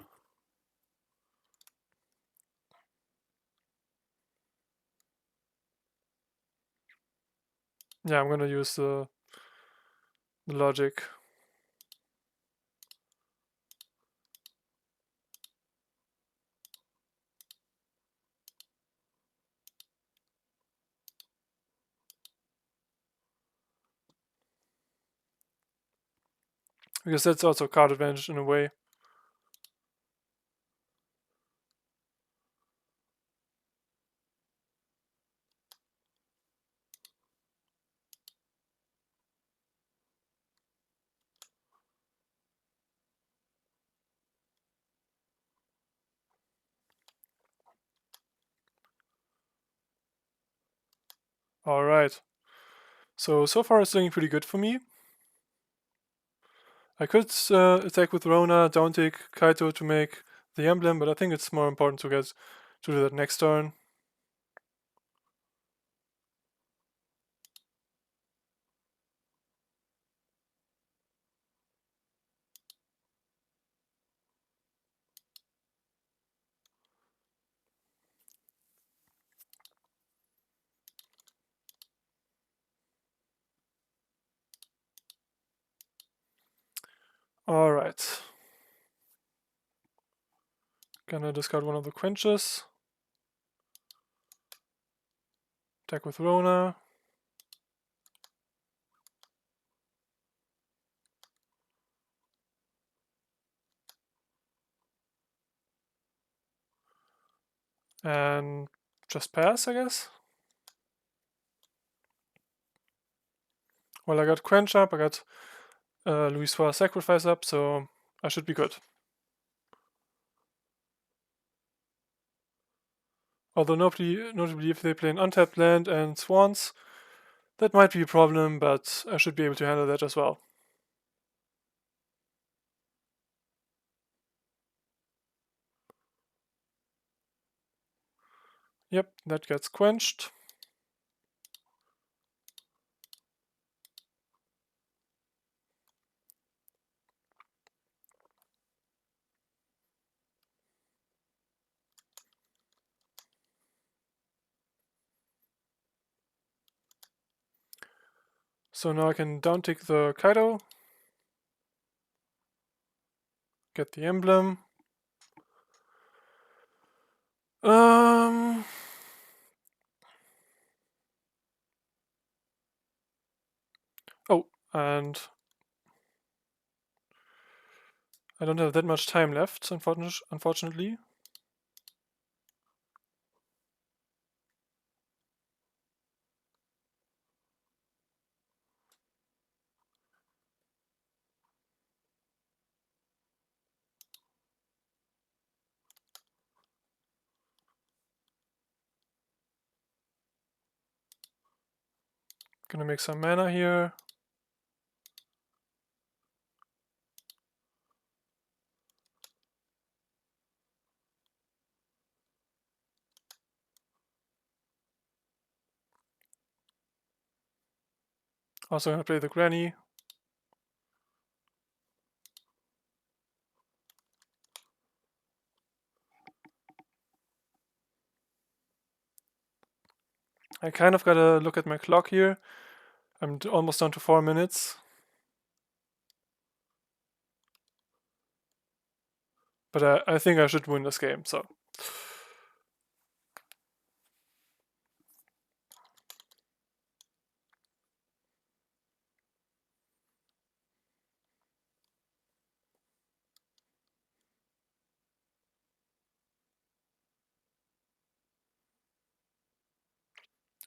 Yeah, I'm gonna use the logic. Because that's also card advantage in a way. Alright. So far it's looking pretty good for me. I could attack with Rona, down take Kaito to make the emblem, but I think it's more important to do that next turn. Alright. Gonna discard one of the quenches. Attack with Rona. And just pass, I guess. Well, I got Quench up, I got Louis Suarez Sacrifice up, so I should be good. Although notably if they play an untapped land and Swans, that might be a problem, but I should be able to handle that as well. Yep, that gets quenched. So now I can down take the Kaido, get the emblem. Oh, and I don't have that much time left, unfortunately. Gonna make some mana here. Also gonna play the Granny. I kind of gotta look at my clock here. I'm almost down to 4 minutes. But I think I should win this game, so.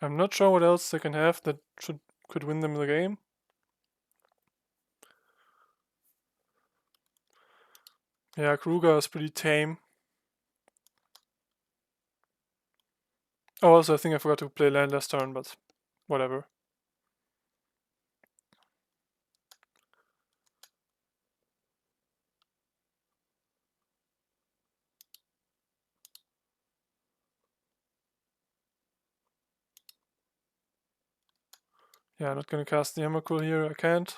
I'm not sure what else they can have that could win them the game. Yeah, Kruger is pretty tame. Oh, also I think I forgot to play land last turn, but whatever. Yeah, not gonna cast the Emrakul here, I can't.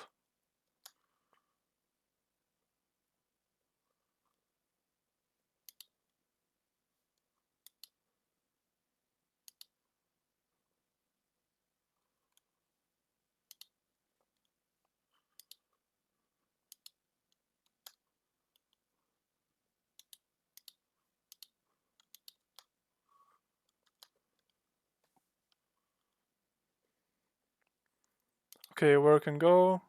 Okay, where can go?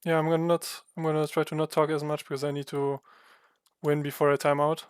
Yeah, I'm gonna try to not talk as much because I need to win before I time out.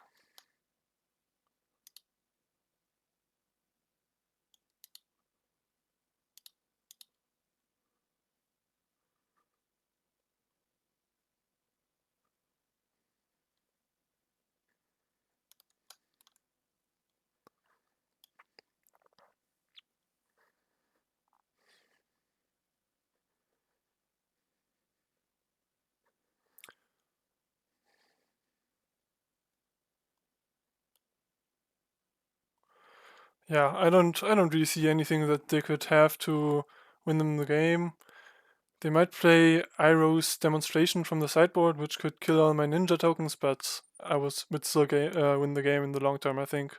Yeah, I don't really see anything that they could have to win them the game. They might play Iroh's demonstration from the sideboard, which could kill all my ninja tokens, but I would still win the game in the long term, I think.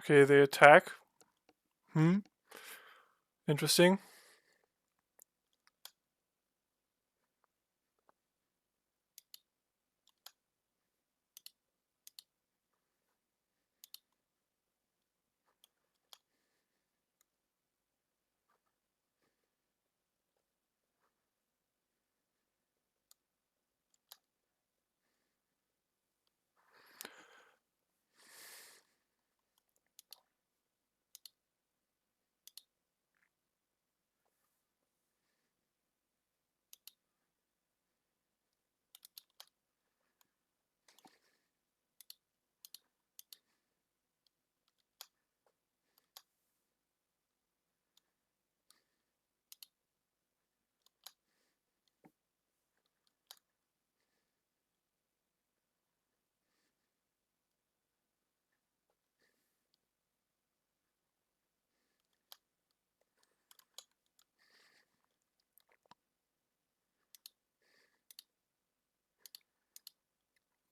Okay, they attack. Interesting.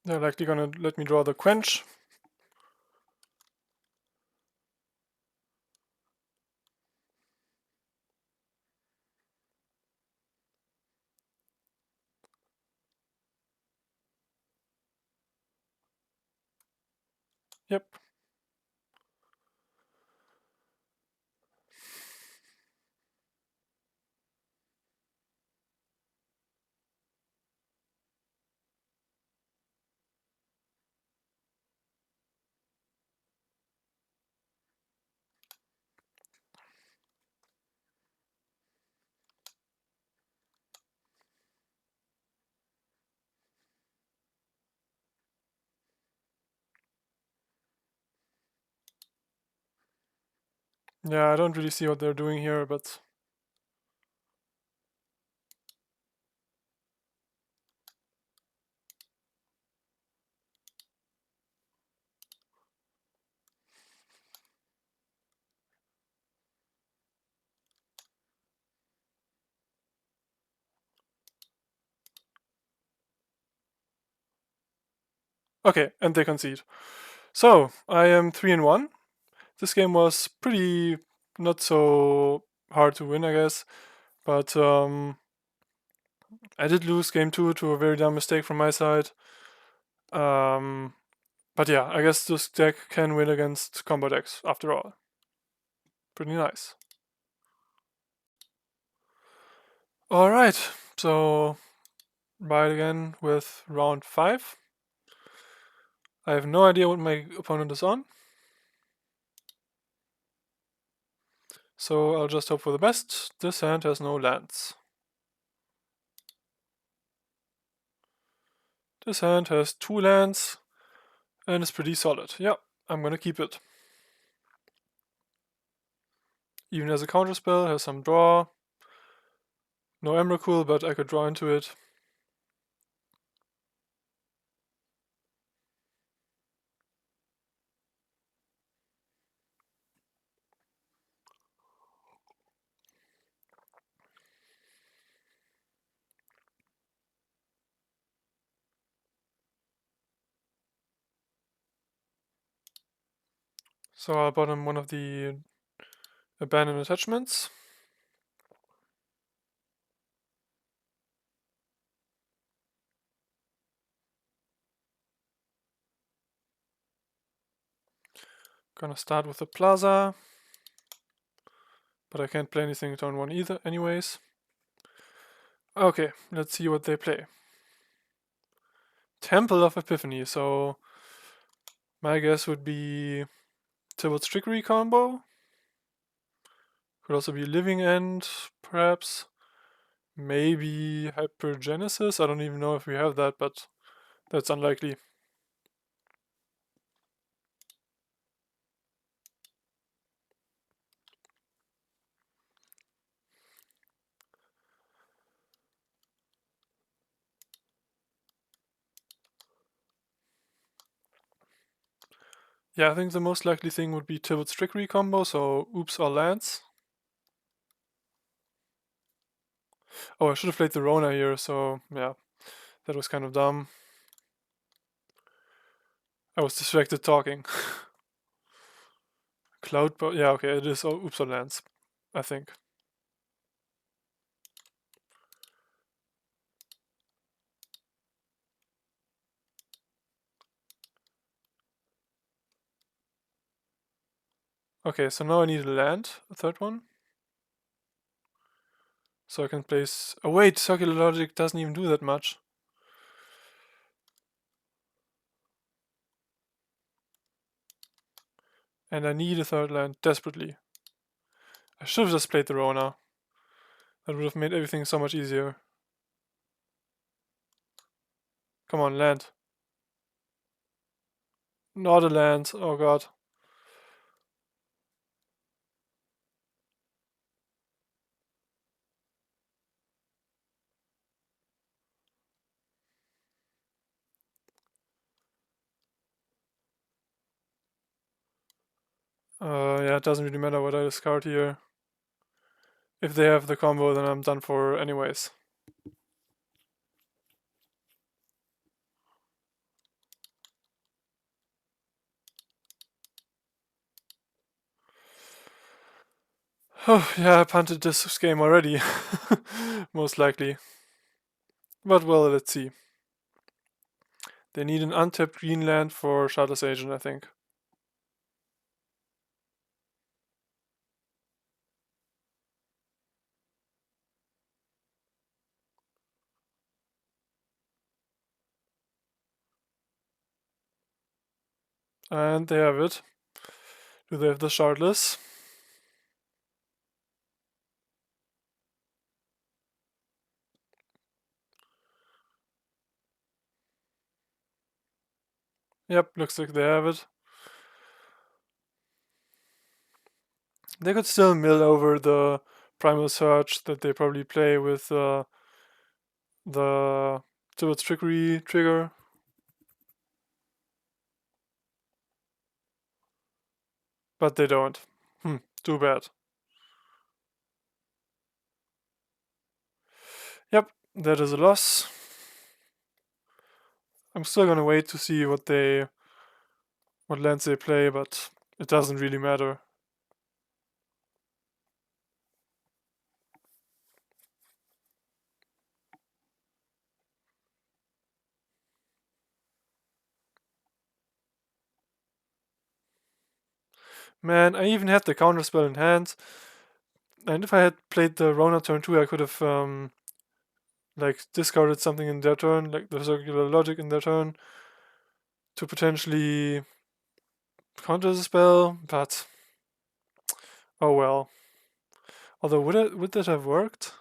They're likely gonna let me draw the quench. Yep. Yeah, I don't really see what they're doing here, but... Okay, and they concede. So, I am 3-1. This game was pretty not so hard to win, I guess. But I did lose game 2 to a very dumb mistake from my side. Um, but yeah, I guess this deck can win against combo decks after all. Pretty nice. Alright, so right again with round 5. I have no idea what my opponent is on. So I'll just hope for the best. This hand has no lands. This hand has 2 lands and is pretty solid. Yeah, I'm gonna keep it. Even as a counterspell, has some draw. No Emrakul, but I could draw into it. So I'll bottom one of the abandoned attachments. Gonna start with the plaza. But I can't play anything turn 1 either anyways. Okay, let's see what they play. Temple of Epiphany, so my guess would be Tybalt's Trickery combo. Could also be Living End, perhaps. Maybe Hypergenesis. I don't even know if we have that, but that's unlikely. Yeah, I think the most likely thing would be Tybalt's Trickery combo, so Oops or Lands. Oh, I should have played the Rona here, so yeah, that was kind of dumb. I was distracted talking. Cloud, yeah, okay, it is Oops or Lands, I think. Okay, so now I need a land, a third one. So I can place... Oh wait, Circular Logic doesn't even do that much. And I need a third land desperately. I should have just played the Rona. That would have made everything so much easier. Come on, land. Not a land, oh god. Yeah, it doesn't really matter what I discard here. If they have the combo, then I'm done for anyways. Oh, yeah, I punted this game already. Most likely. But well, let's see. They need an untapped green land for Shardless Agent, I think. And they have it. Do they have the Shardless? Yep, looks like they have it. They could still mill over the Primal Surge that they probably play with the Tilt's Trickery trigger. But they don't. Too bad. Yep, that is a loss. I'm still gonna wait to see what lands they play, but it doesn't really matter. Man, I even had the counterspell in hand, and if I had played the Rona turn 2, I could have like discarded something in their turn, like the circular logic in their turn, to potentially counter the spell, but oh well. Although would that have worked?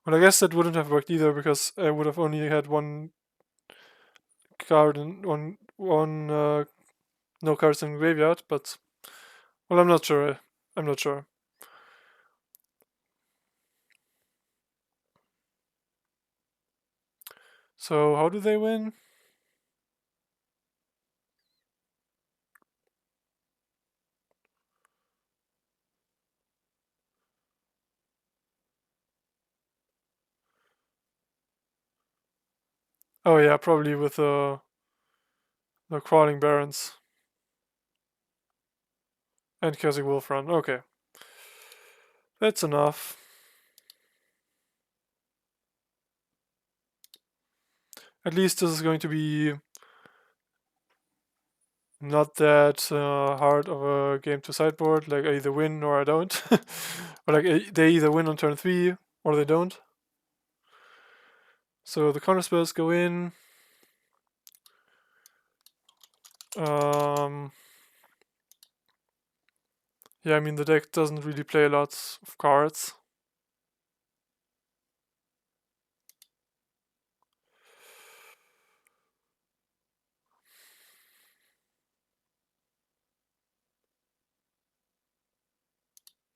Well, I guess that wouldn't have worked either because I would have only had one card and one no cards in graveyard. But well, I'm not sure. I'm not sure. So how do they win? Oh yeah, probably with the crawling barons and Chaotic Wolf Run. Okay, that's enough. At least this is going to be not that hard of a game to sideboard. Like I either win or I don't, or like they either win on turn 3 or they don't. So the counter spells go in. Yeah, I mean the deck doesn't really play a lot of cards.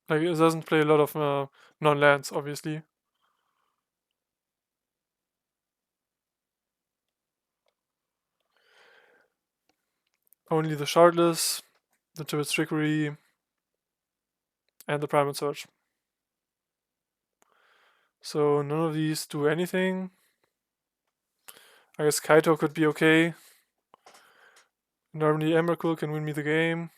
Like it doesn't play a lot of non-lands, obviously. Only the Shardless, the Tibet's Trickery, and the Primal Surge. So none of these do anything. I guess Kaito could be okay. Normally Emrakul can win me the game.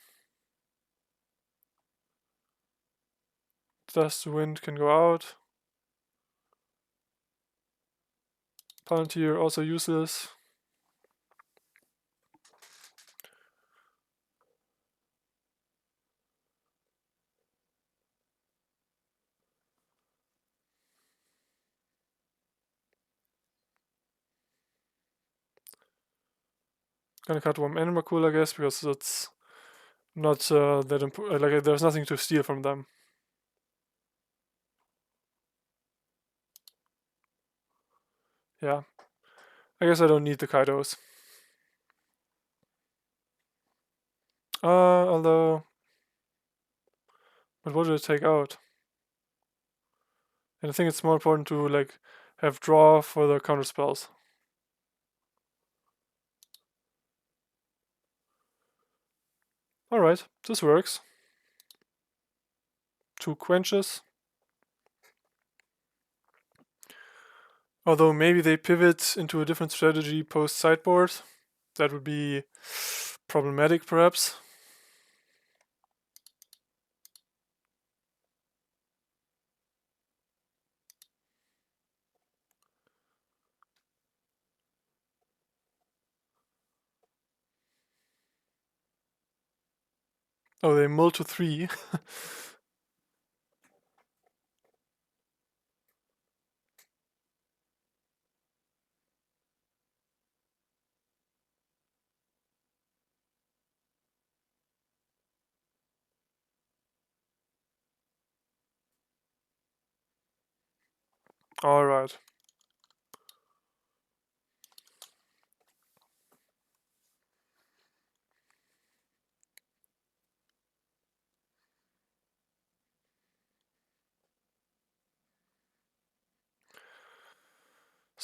Dust Wind can go out. Palantir also useless. Gonna cut one Emrakul, I guess, because that's not that important. Like there's nothing to steal from them. Yeah. I guess I don't need the Kaidos. Although, but what do I take out? And I think it's more important to like have draw for the counter spells. Alright, this works. 2 quenches. Although maybe they pivot into a different strategy post sideboard. That would be problematic perhaps. Oh, they mull to 3. Alright.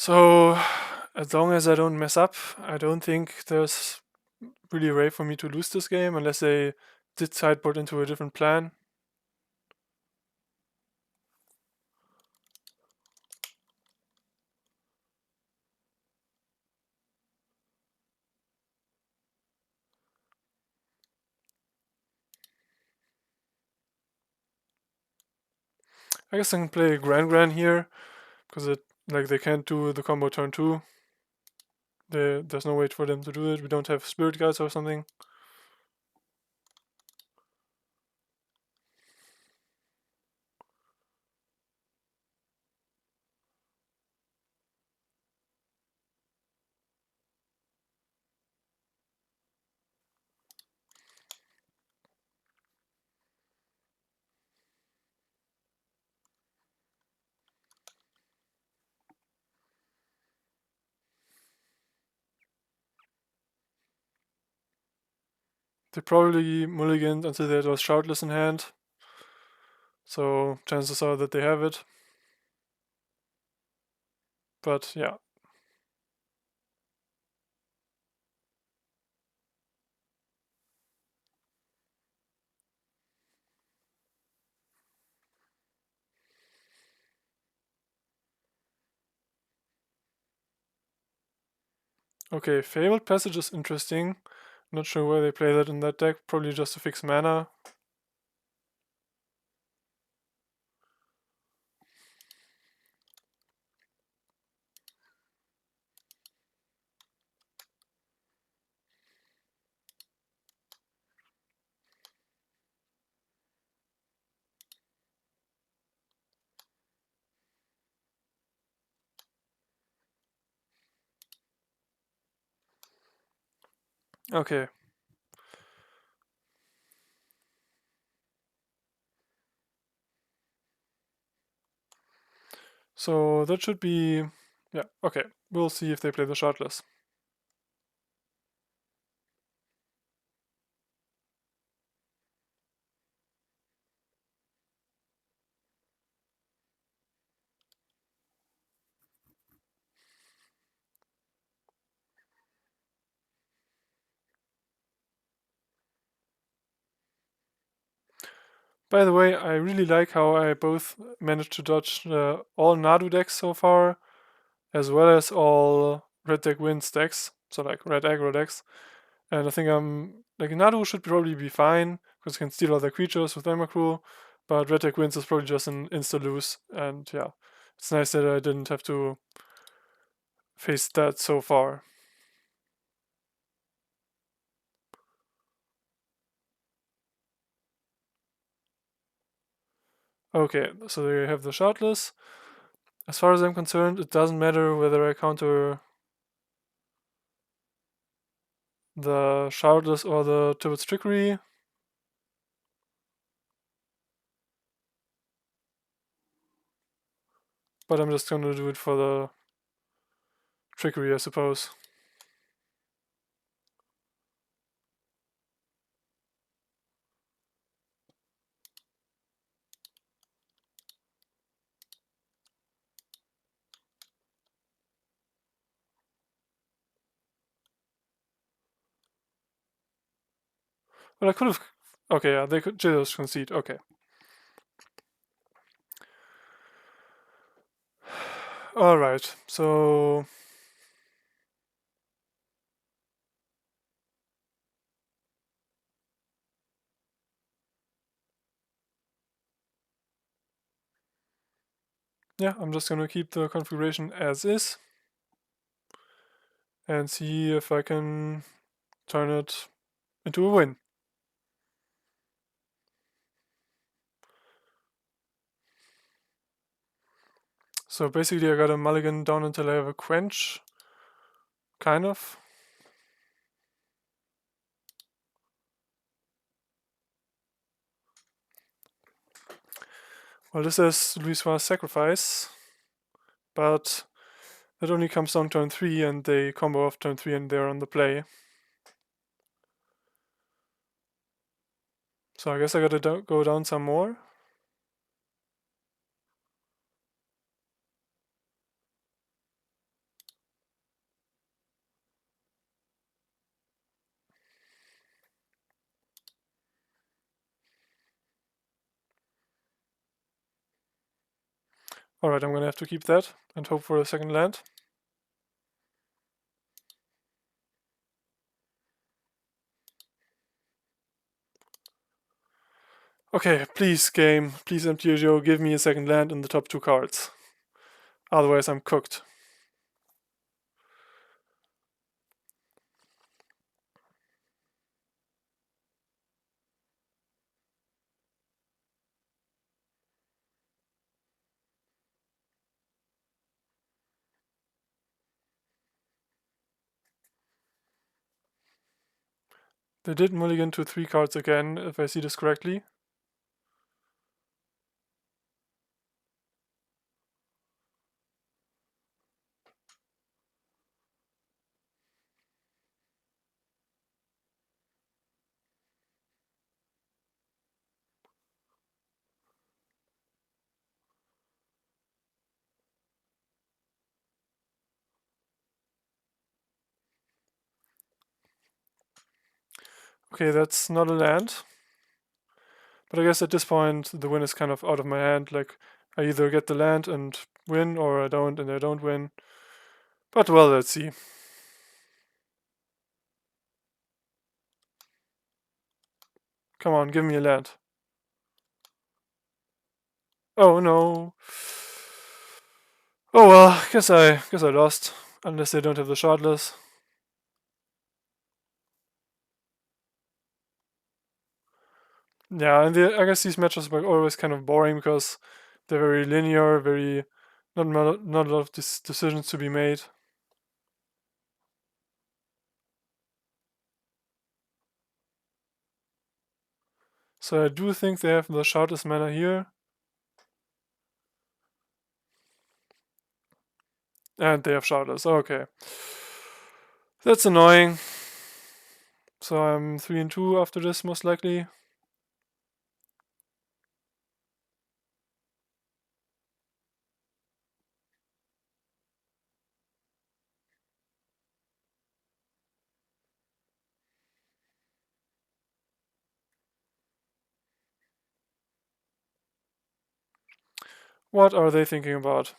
So, as long as I don't mess up, I don't think there's really a way for me to lose this game unless they did sideboard into a different plan. I guess I can play Gran here, because they can't do the combo turn 2. There's no way for them to do it. We don't have Spirit Guides or something. They probably mulliganed until they had was Shroudless in hand. So chances are that they have it. But yeah. Okay, Fabled Passage is interesting. Not sure where they play that in that deck. Probably just to fix mana. Okay. So that should be... Yeah, okay. We'll see if they play the Shardless. By the way, I really like how I both managed to dodge all Nadu decks so far, as well as all red deck wins decks, so like red aggro decks. And I think like Nadu should probably be fine, because you can steal all their creatures with Emrakul, but red deck wins is probably just an insta-lose, and yeah, it's nice that I didn't have to face that so far. Okay, so there you have the Shardless. As far as I'm concerned, it doesn't matter whether I counter the Shardless or the Tibet's Trickery. But I'm just gonna do it for the Trickery, I suppose. Well, I could have... Okay, yeah, they could just concede. Okay. Alright, so... Yeah, I'm just gonna keep the configuration as is. And see if I can turn it into a win. So basically I got a mulligan down until I have a quench. Kind of. Well, this is Luis's sacrifice, but that only comes down turn 3 and they combo off turn 3 and they're on the play. So I guess I gotta go down some more. Alright, I'm gonna have to keep that and hope for a second land. Okay, please game, please MTGO, give me a second land in the top 2 cards. Otherwise I'm cooked. They did mulligan to 3 cards again, if I see this correctly. Okay, that's not a land. But I guess at this point the win is kind of out of my hand. Like, I either get the land and win, or I don't and I don't win. But well, let's see. Come on, give me a land. Oh no. Oh well, guess I lost. Unless they don't have the shardless. Yeah, and I guess these matches were always kind of boring because they're very linear, very not a lot of decisions to be made. So I do think they have the shardless mana here. And they have shardless, okay. That's annoying. So I'm 3-2 after this, most likely. What are they thinking about?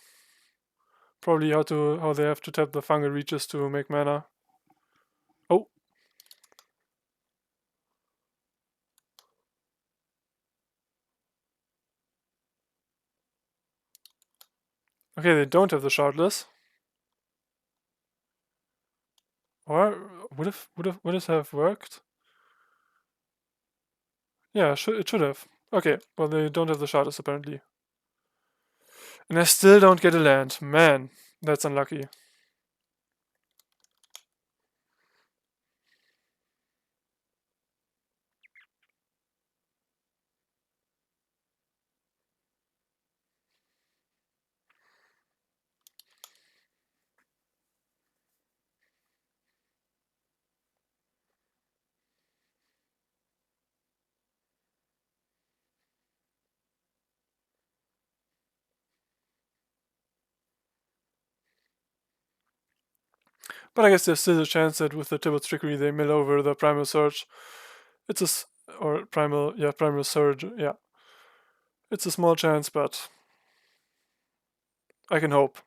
Probably how they have to tap the fungal reaches to make mana. Oh. Okay, they don't have the shardless. Or would it have worked? Yeah, it should have. Okay, well they don't have the shardless apparently. And I still don't get a land. Man, that's unlucky. But I guess there's still a chance that with the Tibet's Trickery they mill over the Primal Surge. It's Primal Surge, yeah. It's a small chance, but I can hope.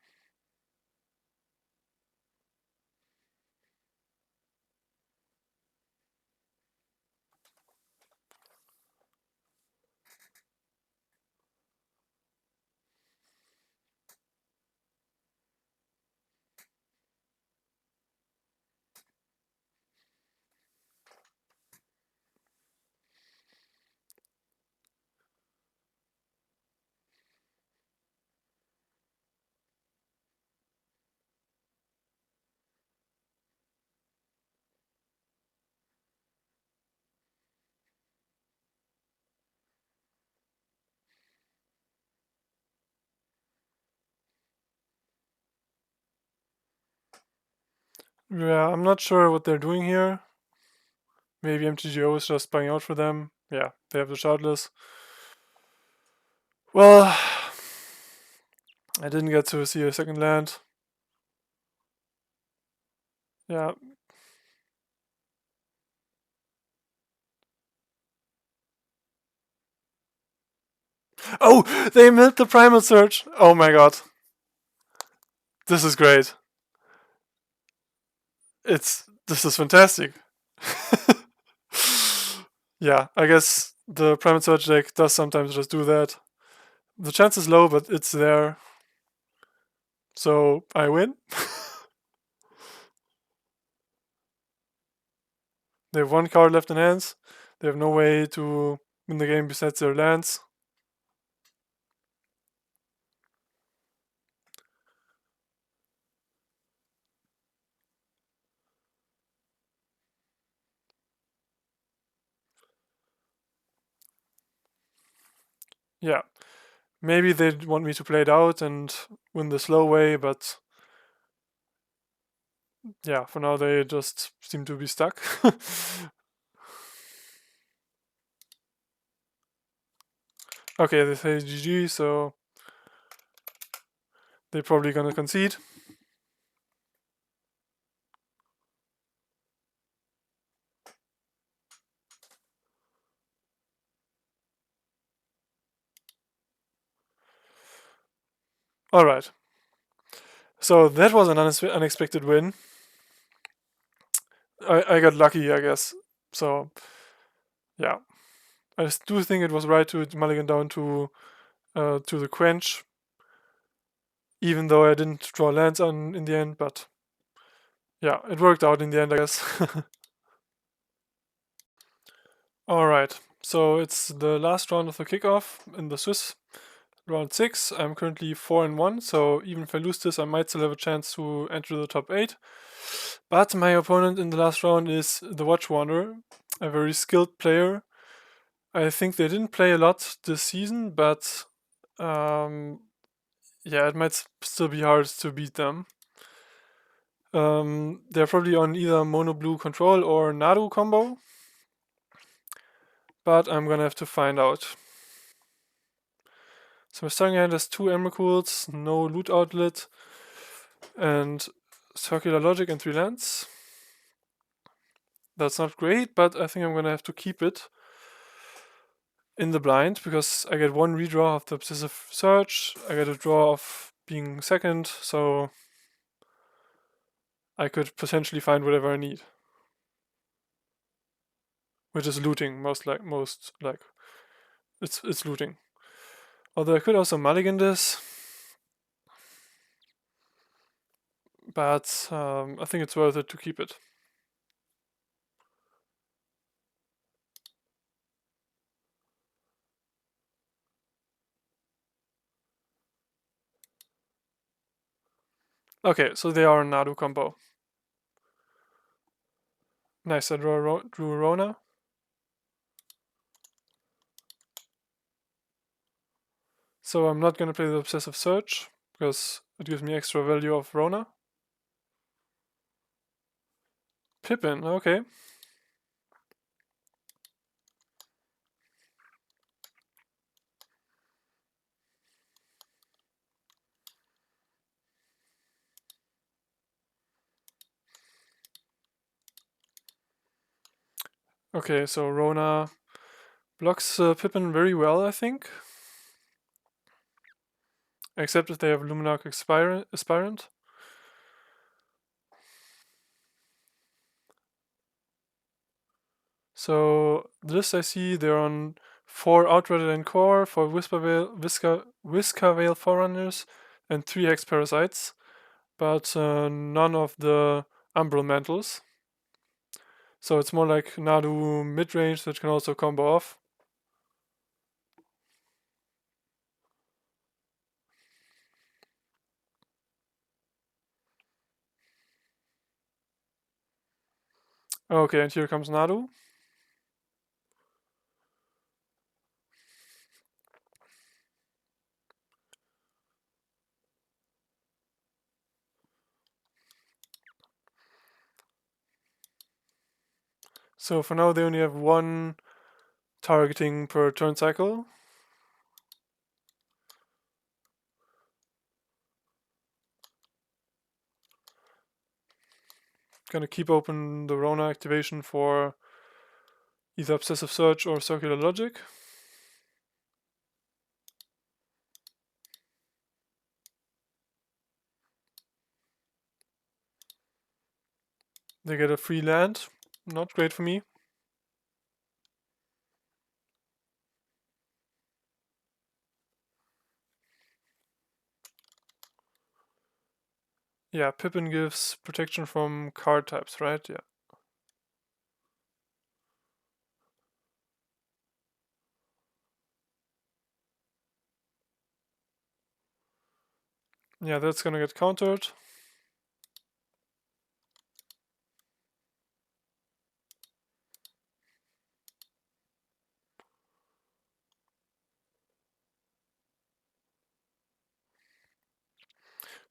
Yeah, I'm not sure what they're doing here. Maybe MTGO is just buying out for them. Yeah, they have the shardless. Well, I didn't get to see a second land. Yeah. Oh, they milled the Primal Surge. Oh my god. This is great. This is fantastic. Yeah, I guess the Primal Surge deck does sometimes just do that. The chance is low, but it's there. So I win. They have one card left in hands. They have no way to win the game besides their lands. Yeah. Maybe they want me to play it out and win the slow way, but yeah, for now they just seem to be stuck. Okay, they say GG, so they're probably gonna concede. Alright. So that was an unexpected win. I got lucky, I guess. So, yeah. I do think it was right to mulligan down to the quench, even though I didn't draw lands on in the end, but yeah, it worked out in the end, I guess. Alright, so it's the last round of the kickoff in the Swiss, round 6. I'm currently 4-1, so even if I lose this, I might still have a chance to enter the top 8. But my opponent in the last round is the Watch Wanderer, a very skilled player. I think they didn't play a lot this season, but yeah, it might still be hard to beat them. They're probably on either mono blue control or Nadu combo, but I'm gonna have to find out. So my starting hand has 2 Emrakuls, no loot outlet, and circular logic and 3 lands. That's not great, but I think I'm gonna have to keep it in the blind because I get 1 redraw of the Obsessive Search, I get a draw of being second, so I could potentially find whatever I need. Which is looting, most like it's looting. Although I could also mulligan this, but I think it's worth it to keep it. Okay, so they are a Nadu combo. Nice, I drew Rona. So I'm not gonna play the Obsessive Search, because it gives me extra value of Rona. Pippin, okay. Okay, so Rona blocks Pippin very well, I think. Except if they have Luminarch Aspirant. So this I see they're on 4 Outrider and Core, 4 Whiskervale Forerunners, and 3 Hex Parasites, but none of the Umbral Mantles. So it's more like Nadu mid-range that can also combo off. Okay, and here comes Nadu. So for now they only have 1 targeting per turn cycle. Gonna keep open the Rona activation for either Obsessive Search or Circular Logic. They get a free land. Not great for me. Yeah, Pippin gives protection from card types, right? Yeah. Yeah, that's gonna get countered.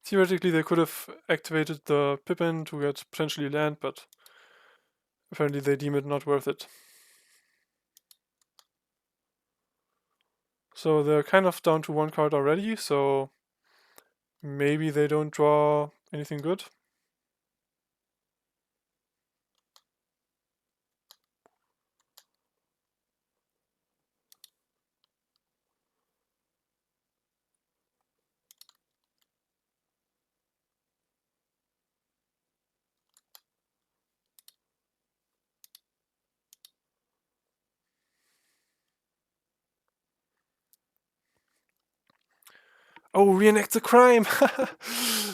Theoretically, they could have activated the Pippin to get potentially land, but apparently they deem it not worth it. So they're kind of down to one card already, so maybe they don't draw anything good. Oh, reenact the crime!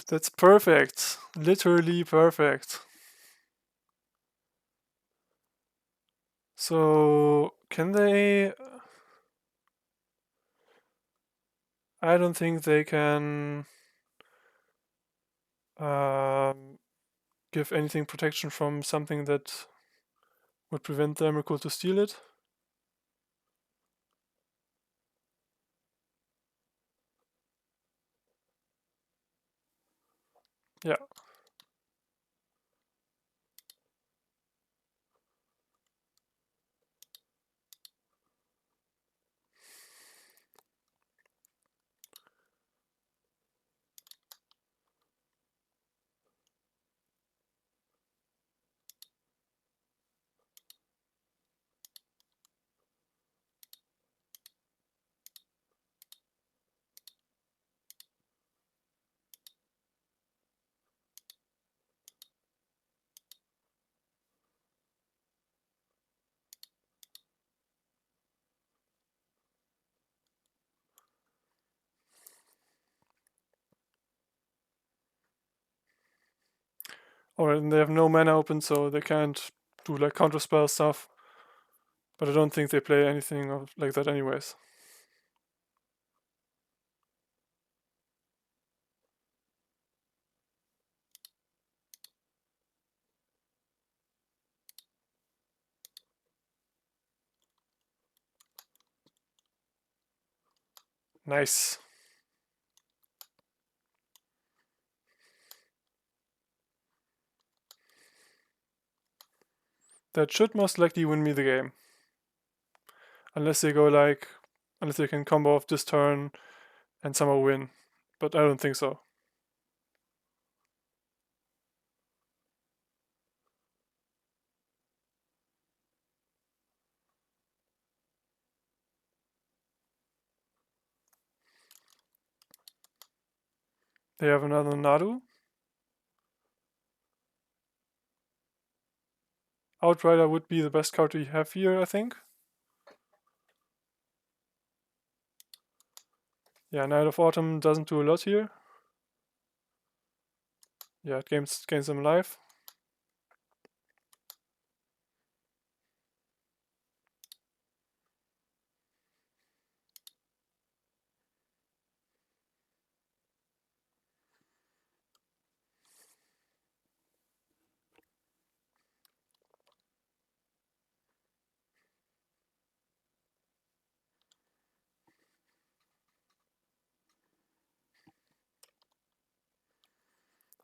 That's perfect. Literally perfect. So, can they... I don't think they can um, give anything protection from something that would prevent the Emrakul to steal it. Yeah. Alright, and they have no mana open, so they can't do like counterspell stuff. But I don't think they play anything like that anyways. Nice. That should most likely win me the game. Unless they go like... Unless they can combo off this turn and somehow win. But I don't think so. They have another Nadu. Outrider would be the best card to have here, I think. Yeah, Knight of Autumn doesn't do a lot here. Yeah, it gains them life.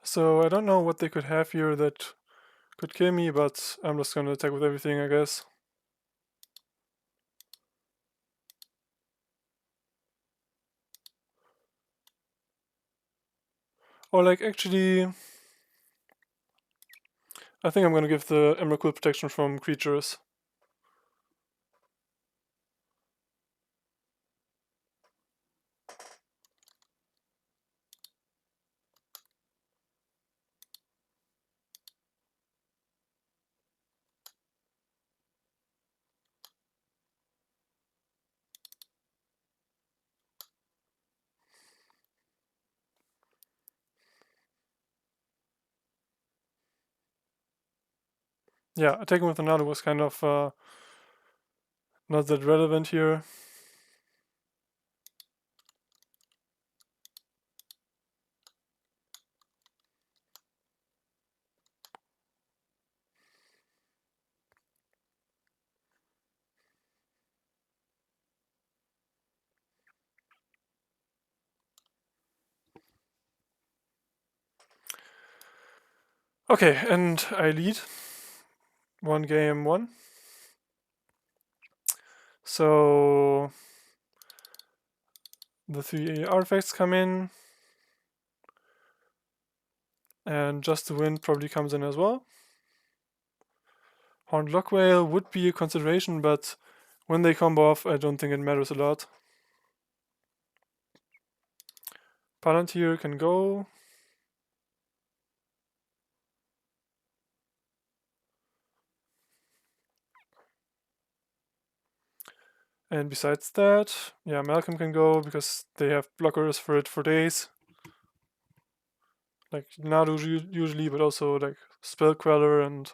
So I don't know what they could have here that could kill me, but I'm just gonna attack with everything, I guess. Or like actually, I think I'm gonna give the Emrakul protection from creatures. Yeah, attacking with another was kind of not that relevant here. Okay, and I lead 1-1. So the 3 artifacts come in, and Just the Wind probably comes in as well. Horned Lockwhale would be a consideration, but when they combo off, I don't think it matters a lot. Palantir can go. And besides that, yeah, Malcolm can go because they have blockers for it for days. Like Nadu usually, but also like Spell Queller and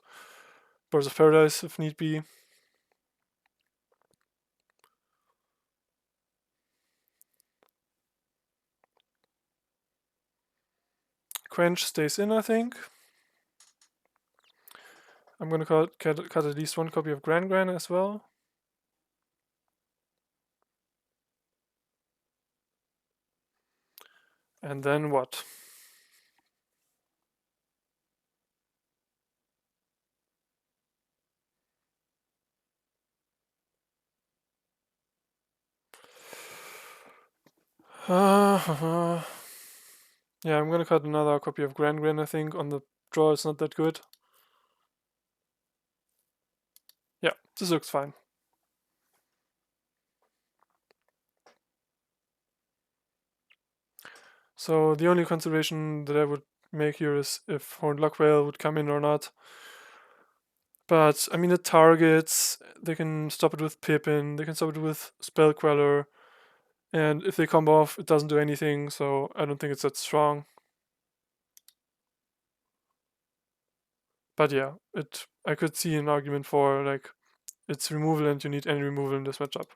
Birds of Paradise if need be. Quench stays in, I think. I'm gonna cut at least one copy of Gran Gran as well. And then what? Yeah, I'm gonna cut another copy of Gran Gran, I think. On the draw, it's not that good. Yeah, this looks fine. So the only consideration that I would make here is if Horned Lockwhale would come in or not. But I mean, it targets. They can stop it with Pippin. They can stop it with Spell Queller. And if they combo off, it doesn't do anything. So I don't think it's that strong. But yeah, I could see an argument for like it's removal and you need any removal in this matchup.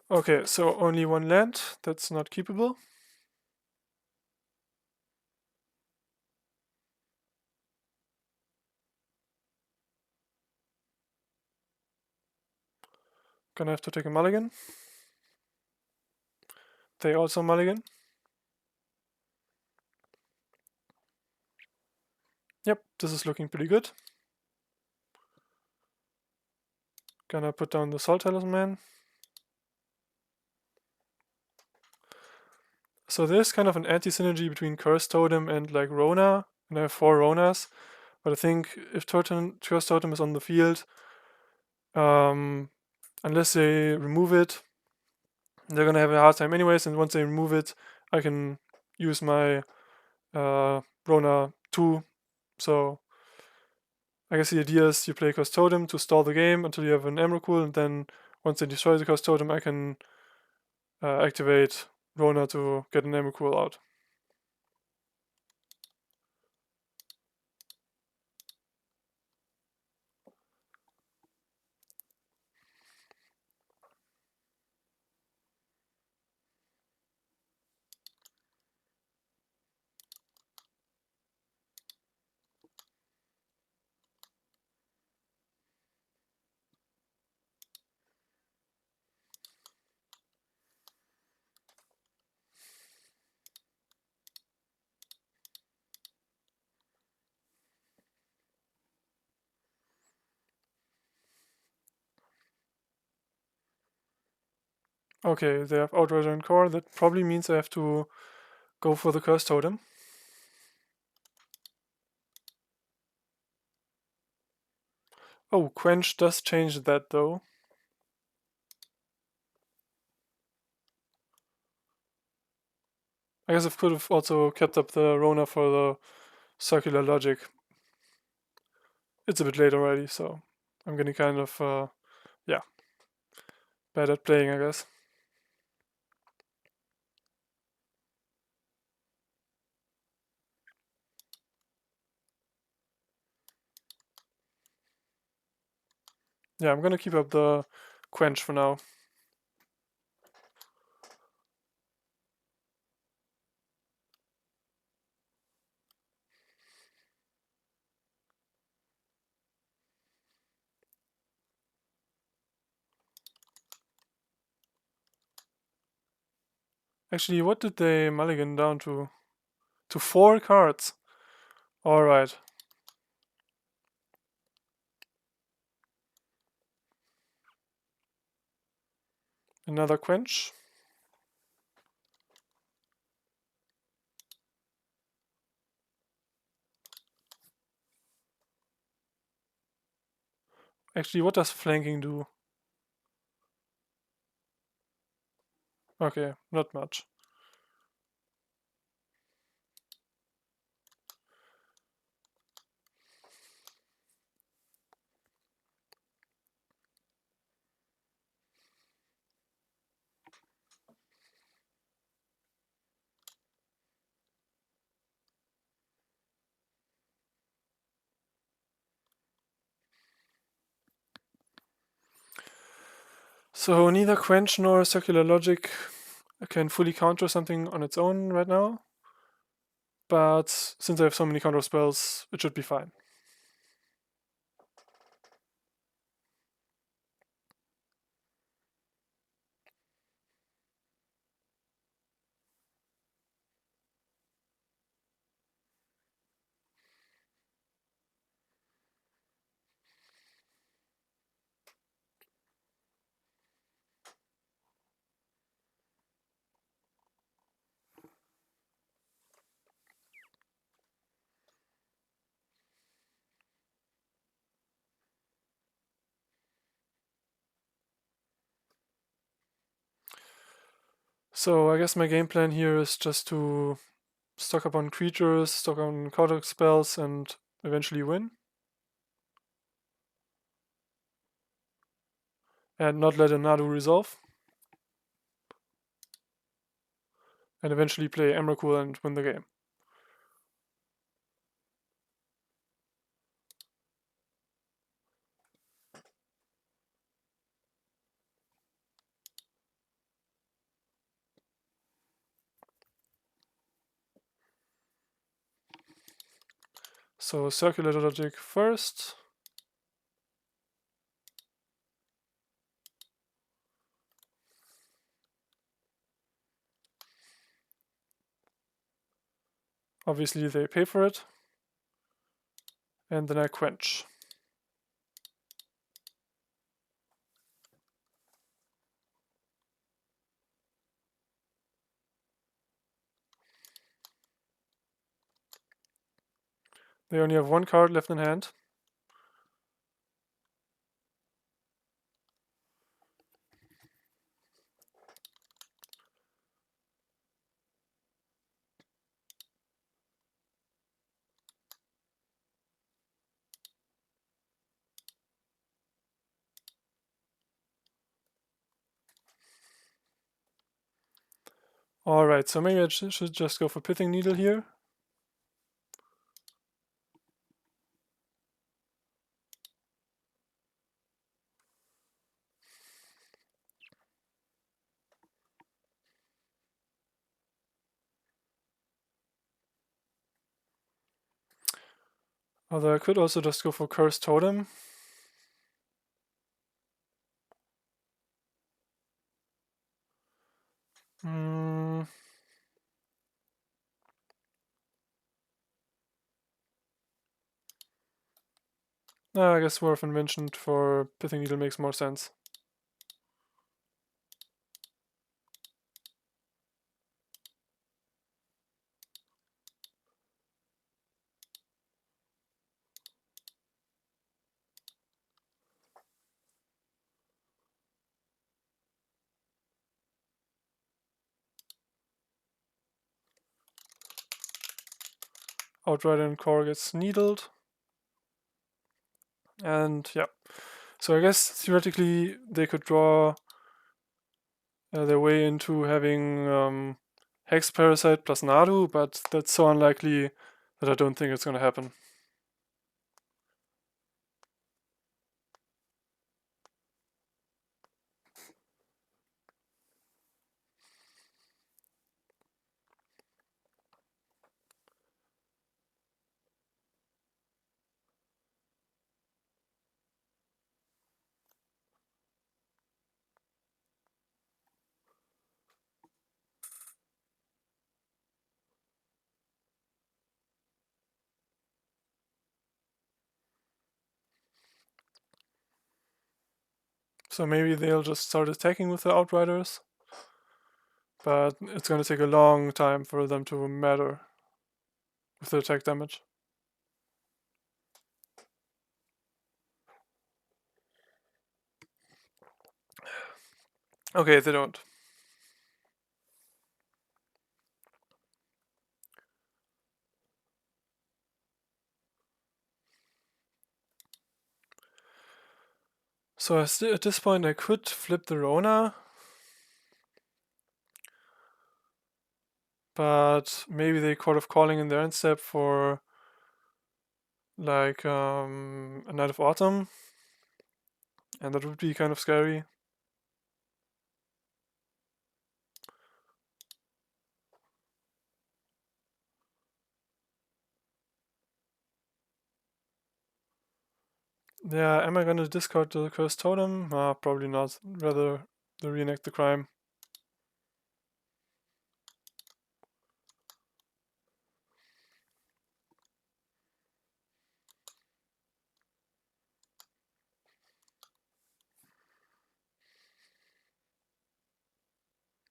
Okay, so only one land. That's not keepable. Gonna have to take a mulligan. They also mulligan. Yep, this is looking pretty good. Gonna put down the Salt Talisman. So there's kind of an anti-synergy between Curse Totem and like Rona, and I have 4 Ronas. But I think if Curse Totem is on the field, unless they remove it, they're gonna have a hard time anyways. And once they remove it, I can use my Rona 2. So I guess the idea is you play Curse Totem to stall the game until you have an Emrakul, and then once they destroy the Curse Totem, I can activate Rona to get an Emrakul out. Okay, they have Outrider and Core. That probably means I have to go for the Curse Totem. Oh, Quench does change that though. I guess I could have also kept up the Rona for the circular logic. It's a bit late already, so I'm gonna kind of, yeah, bad at playing, I guess. Yeah, I'm gonna keep up the quench for now. Actually, what did they mulligan down to? To 4 cards. Alright. Another quench. Actually, what does flanking do? Okay, not much. So neither quench nor circular logic can fully counter something on its own right now. But since I have so many counter spells, it should be fine. So I guess my game plan here is just to stock up on creatures, stock on counter spells, and eventually win. And not let a Nadu resolve. And eventually play Emrakul and win the game. So circular logic first. Obviously they pay for it. And then I quench. They only have 1 card left in hand. Alright, so maybe I should just go for Pithing Needle here. Although I could also just go for Cursed Totem. I guess War of Invention for Pithing Needle makes more sense. Outrider and Core gets needled. And yeah. So I guess theoretically they could draw their way into having Hex Parasite plus Nadu, but that's so unlikely that I don't think it's gonna happen. So maybe they'll just start attacking with the Outriders, but it's gonna take a long time for them to matter with the attack damage. Okay, they don't. So at this point I could flip the Rona, but maybe they Court of Calling in their end step for like a Night of Autumn, and that would be kind of scary. Yeah, am I gonna discard the Cursed Totem? Probably not. Rather reenact the crime.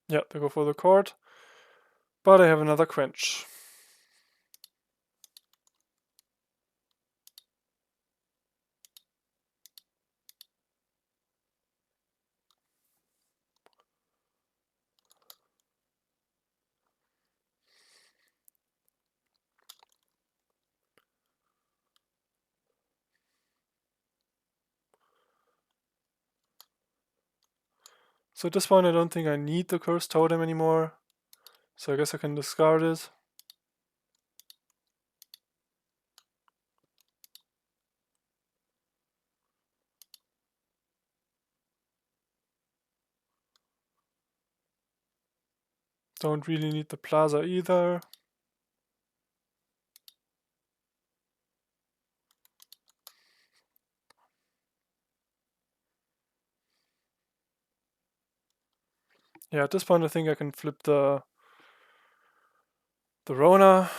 Yeah, they go for the court, but I have another quench. So at this point I don't think I need the Cursed Totem anymore, so I guess I can discard it. Don't really need the Plaza either. Yeah, at this point I think I can flip the Rona.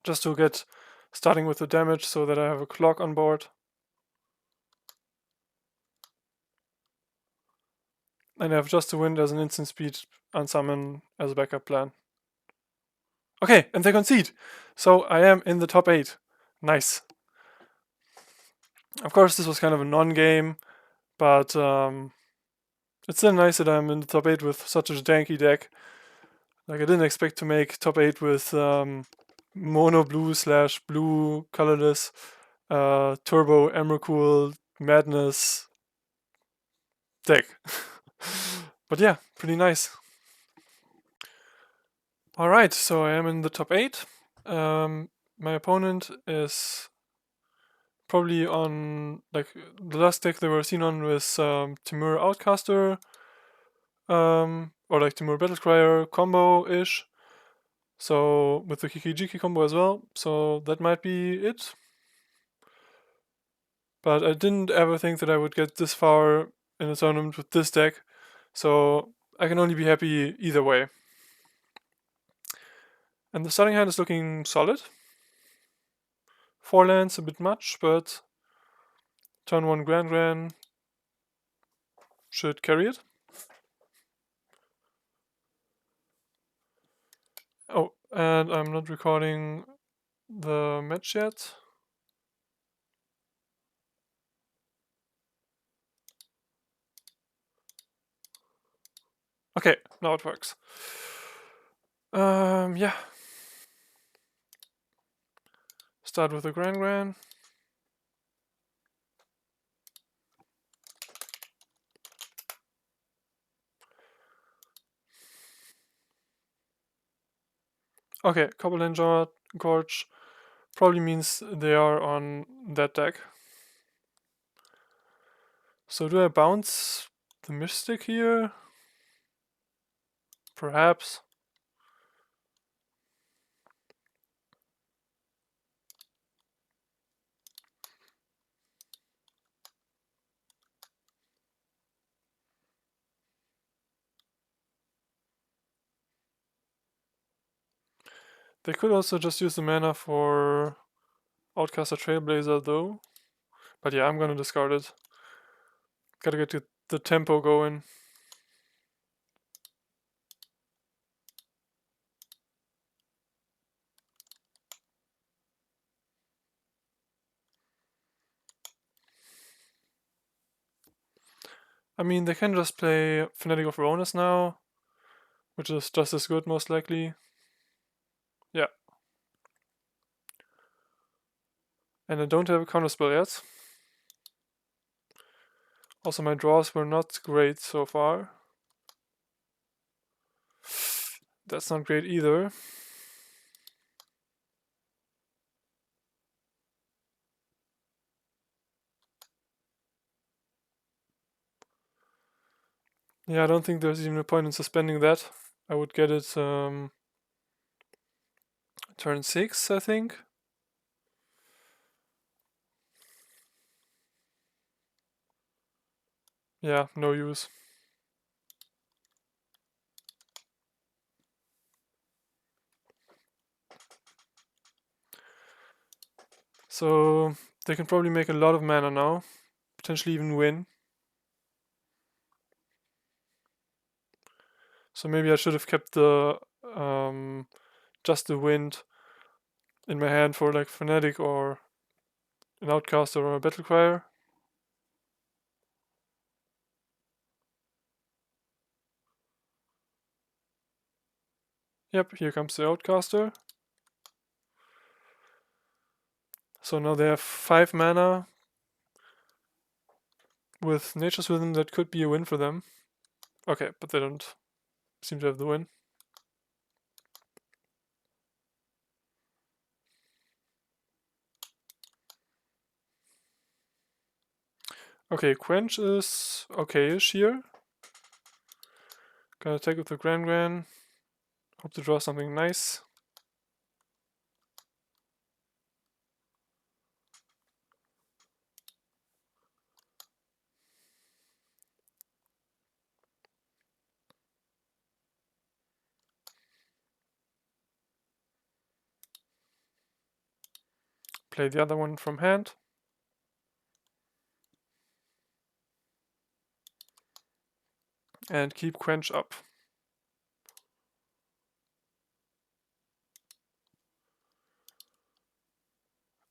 Just to get starting with the damage so that I have a clock on board. And I have Just to Wind as an instant speed unsummon as a backup plan. Okay, and they concede. So I am in the top 8. Nice. Of course, this was kind of a non-game, but it's still nice that I'm in the top 8 with such a janky deck. Like, I didn't expect to make top 8 with mono blue / blue colorless turbo Emrakul madness deck. But yeah, pretty nice. Alright, so I am in the top 8. My opponent is probably on, like, the last deck they were seen on was Timur Outcaster, or like Timur Battlecryer combo-ish. So, with the Kiki-Jiki combo as well, so that might be it. But I didn't ever think that I would get this far in a tournament with this deck, so I can only be happy either way. And the starting hand is looking solid. 4 lands, a bit much, but turn 1 Grand should carry it. Oh, and I'm not recording the match yet. Okay, now it works. Yeah. Start with the Gran. Okay, Copperland Gorge probably means they are on that deck. So do I bounce the Mystic here? Perhaps. They could also just use the mana for Outcaster Trailblazer though. But yeah, I'm gonna discard it. Gotta get the tempo going. I mean, they can just play Fanatic of Varonis now, which is just as good, most likely. Yeah. And I don't have a counterspell yet. Also, my draws were not great so far. That's not great either. Yeah, I don't think there's even a point in suspending that. I would get it turn 6, I think. Yeah, no use. So they can probably make a lot of mana now, potentially even win. So maybe I should have kept the just the wind in my hand for like Fnatic or an Outcaster or a Battle Crier. Yep, here comes the Outcaster. So now they have 5 mana with Nature's Rhythm. That could be a win for them. Okay, but they don't seem to have the win. Okay, Quench is okay-ish here. Gonna attack with the Gran. Hope to draw something nice. Play the other one from hand. And keep Quench up.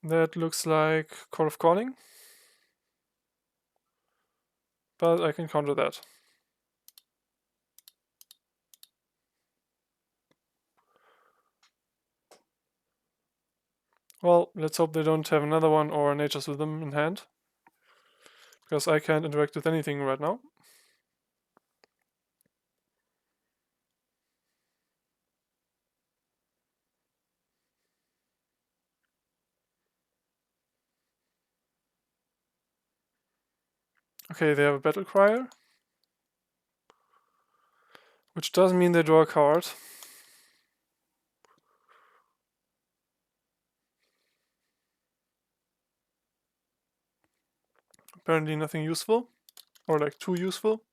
That looks like Call of Calling. But I can counter that. Well, let's hope they don't have another one or Nature's Rhythm in hand. Because I can't interact with anything right now. Okay, they have a Battle Crier. Which does mean they draw a card. Apparently nothing useful. Or like too useful.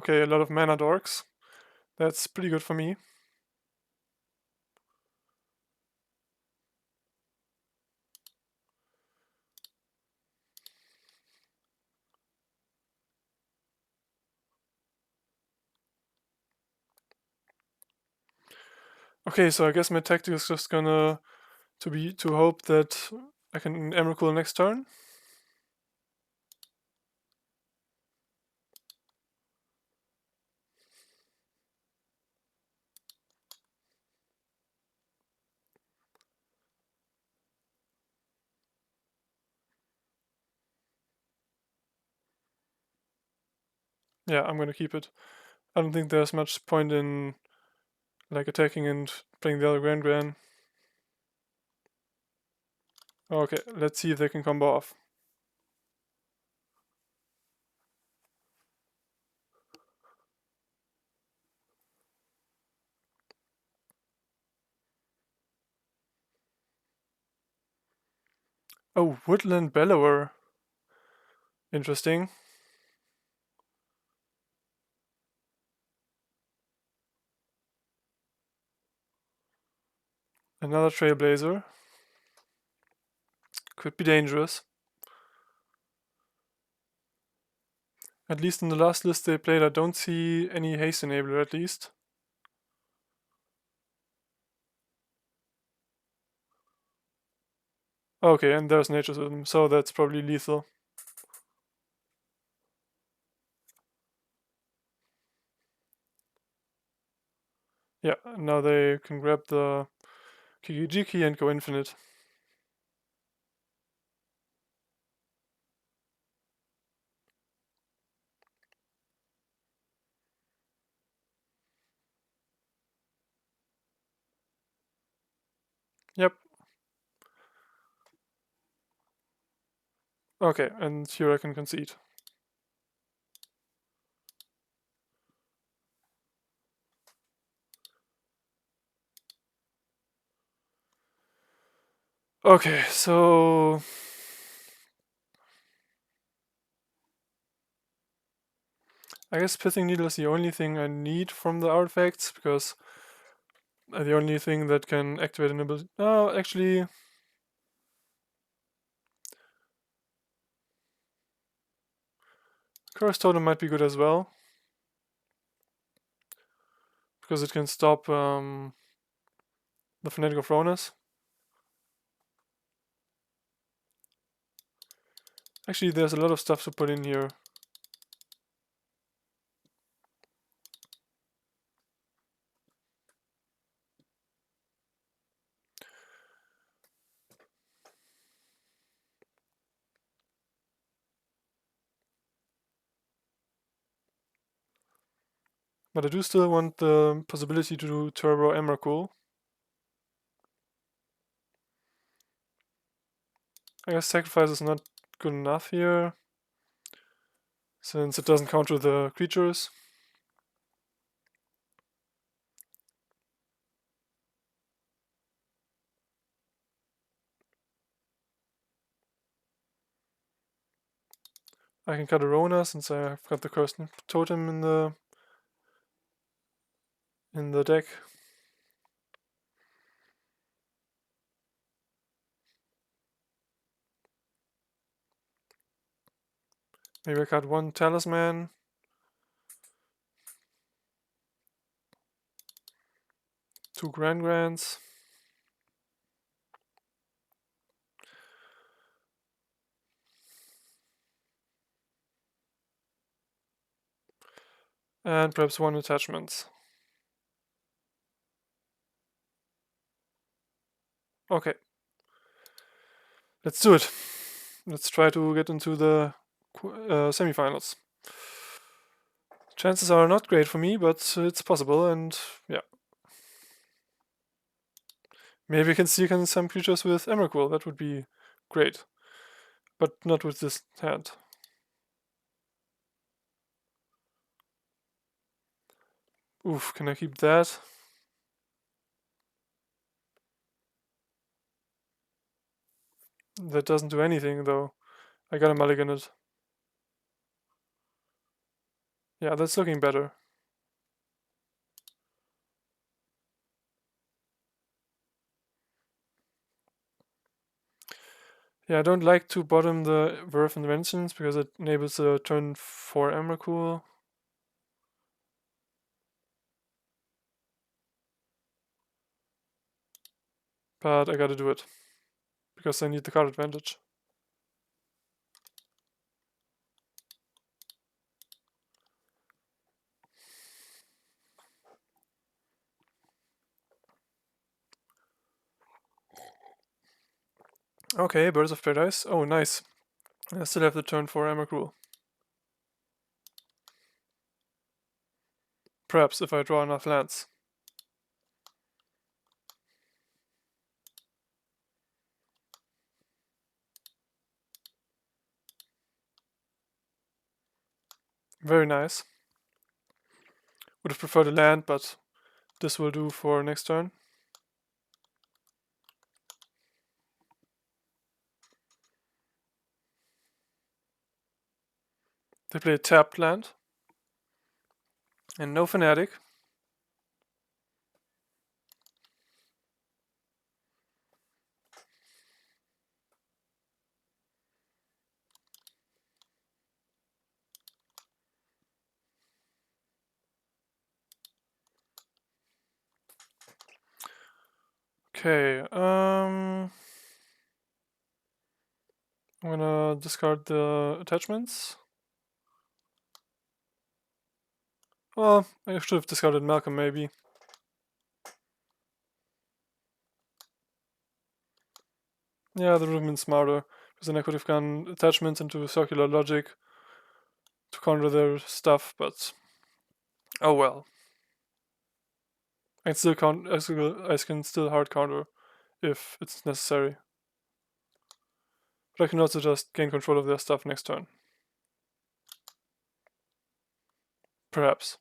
Okay, a lot of mana dorks. That's pretty good for me. Okay, so I guess my tactic is just gonna to hope that I can Emrakul next turn. Yeah, I'm gonna keep it. I don't think there's much point in like attacking and playing the other Grand. Okay, let's see if they can combo off. Oh, Woodland Bellower. Interesting. Another Trailblazer. Could be dangerous. At least in the last list they played, I don't see any haste enabler at least. Okay, and there's Nature's Rhythm, so that's probably lethal. Yeah, now they can grab the Kikiji key and go infinite. Yep. Okay, and here I can concede. Okay, so I guess Pithing Needle is the only thing I need from the artifacts, because the only thing that can activate an ability. Oh, actually, Curse Totem might be good as well, because it can stop the Fanatic of Ronus. Actually, there's a lot of stuff to put in here. But I do still want the possibility to do Turbo Emrakul. I guess Sacrifice is not good enough here, since it doesn't counter the creatures. I can cut a Rona since I've got the Cursed Totem in the deck. Maybe I cut one Talisman. Two Grands. And perhaps one Attachments. Okay. Let's do it. Let's try to get into the semifinals. Chances are not great for me, but it's possible, and yeah. Maybe we can seek in some creatures with Emrakul, that would be great. But not with this hand. Oof, can I keep that? That doesn't do anything though. I gotta mulligan it. Yeah, that's looking better. Yeah, I don't like to bottom the Verve Inventions because it enables a turn 4 Emrakul. But I gotta do it. Because I need the card advantage. Okay, Birds of Paradise. Oh, nice. I still have the turn for Emrakul. Perhaps if I draw enough lands. Very nice. Would have preferred a land, but this will do for next turn. They play a tapped land. And no Fanatic. Okay, I'm gonna discard the attachments. Well, I should have discarded Malcolm maybe. Yeah, that would have been smarter, because then I could have gone attachments into circular logic to counter their stuff, but oh well. I can still hard counter if it's necessary. But I can also just gain control of their stuff next turn. Perhaps.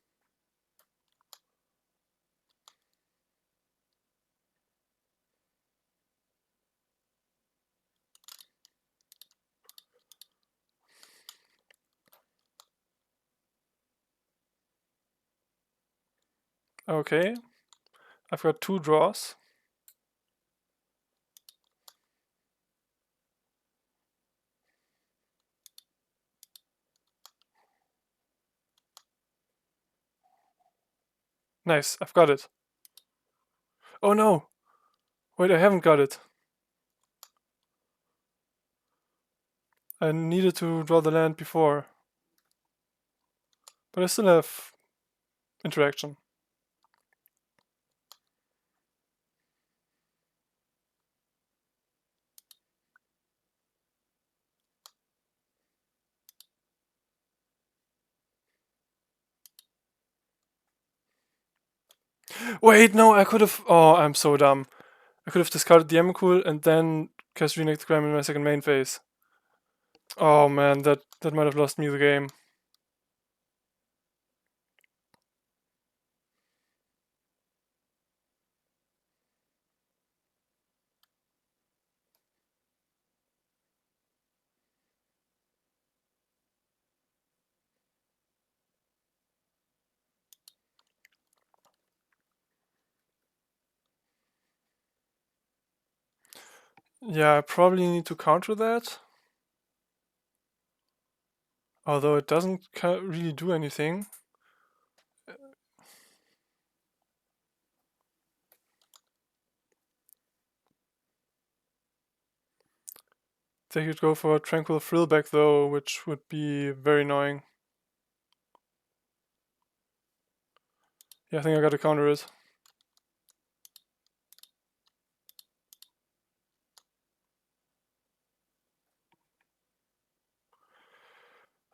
Okay. I've got 2 draws. Nice, I've got it. Oh no! Wait, I haven't got it. I needed to draw the land before. But I still have interaction. Wait, no, I could have. Oh, I'm so dumb. I could have discarded the Emrakul and then cast Renekton Crime in my second main phase. Oh man, that might have lost me the game. Yeah, I probably need to counter that. Although it doesn't really do anything. They could go for a Tranquil Thrillback though, which would be very annoying. Yeah, I think I gotta counter it.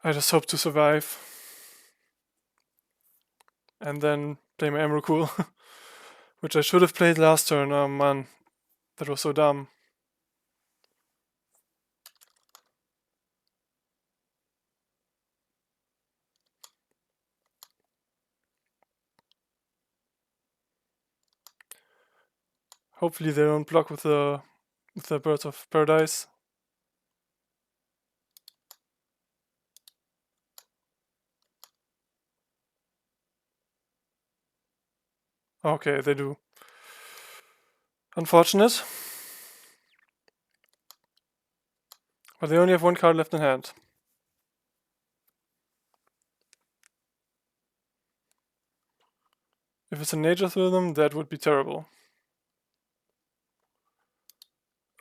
I just hope to survive. And then play my Emrakul. Which I should have played last turn. Oh man, that was so dumb. Hopefully they don't block with the Birds of Paradise. Okay, they do. Unfortunate. But they only have 1 card left in hand. If it's a Nature Rhythm, that would be terrible.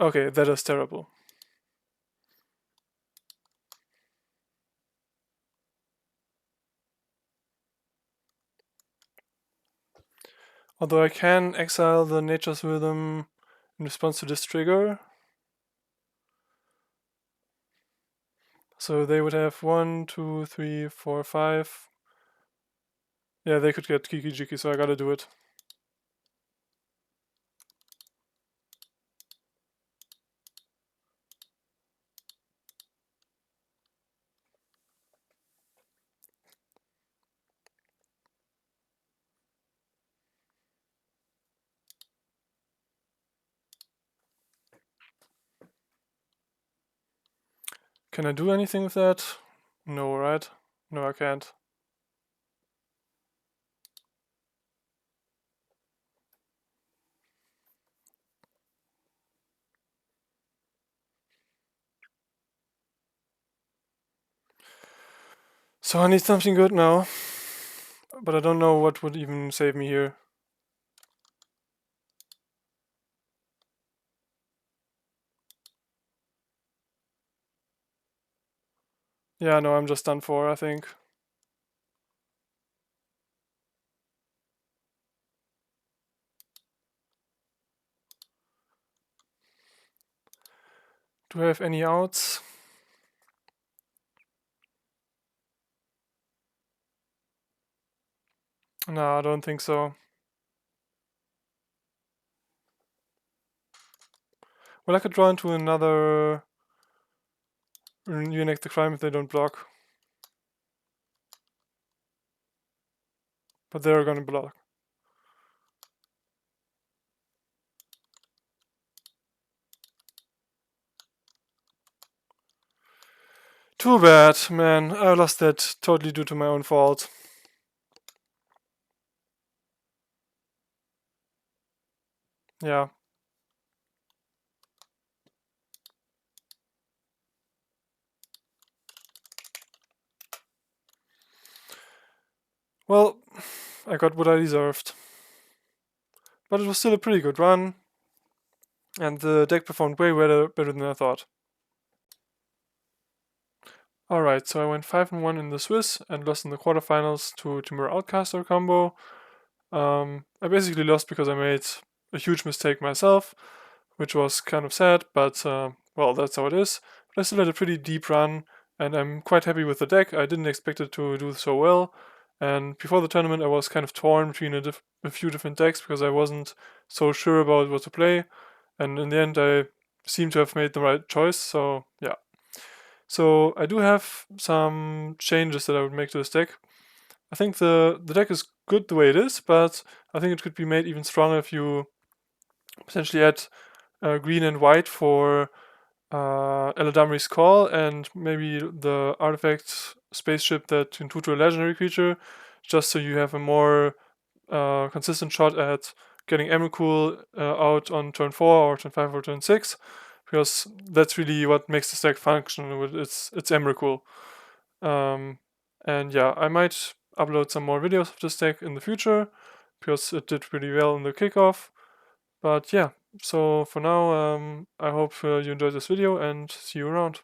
Okay, that is terrible. Although I can exile the Nature's Rhythm in response to this trigger. So they would have 1, 2, 3, 4, 5. Yeah, they could get Kiki Jiki, so I gotta do it. Can I do anything with that? No, right? No, I can't. So I need something good now. But I don't know what would even save me here. Yeah, no, I'm just done for, I think. Do I have any outs? No, I don't think so. Well, I could draw into another Reenact the Crime if they don't block. But they're gonna block. Too bad, man. I lost that totally due to my own fault. Yeah. Well, I got what I deserved. But it was still a pretty good run. And the deck performed way better than I thought. Alright, so I went 5-1 in the Swiss and lost in the quarterfinals to Timur Outcaster combo. I basically lost because I made a huge mistake myself, which was kind of sad, but well, that's how it is. But I still had a pretty deep run, and I'm quite happy with the deck. I didn't expect it to do so well, and before the tournament I was kind of torn between a few different decks because I wasn't so sure about what to play, and in the end I seem to have made the right choice, so yeah. So I do have some changes that I would make to this deck. I think the deck is good the way it is, but I think it could be made even stronger if you potentially add green and white for Eladamri's Call and maybe the artifact spaceship that can tutor a legendary creature, just so you have a more consistent shot at getting Emrakul out on turn 4 or turn 5 or turn 6, because that's really what makes this deck function. It's Emrakul. And yeah, I might upload some more videos of this deck in the future because it did really well in the kickoff. But yeah, so for now, I hope you enjoyed this video and see you around.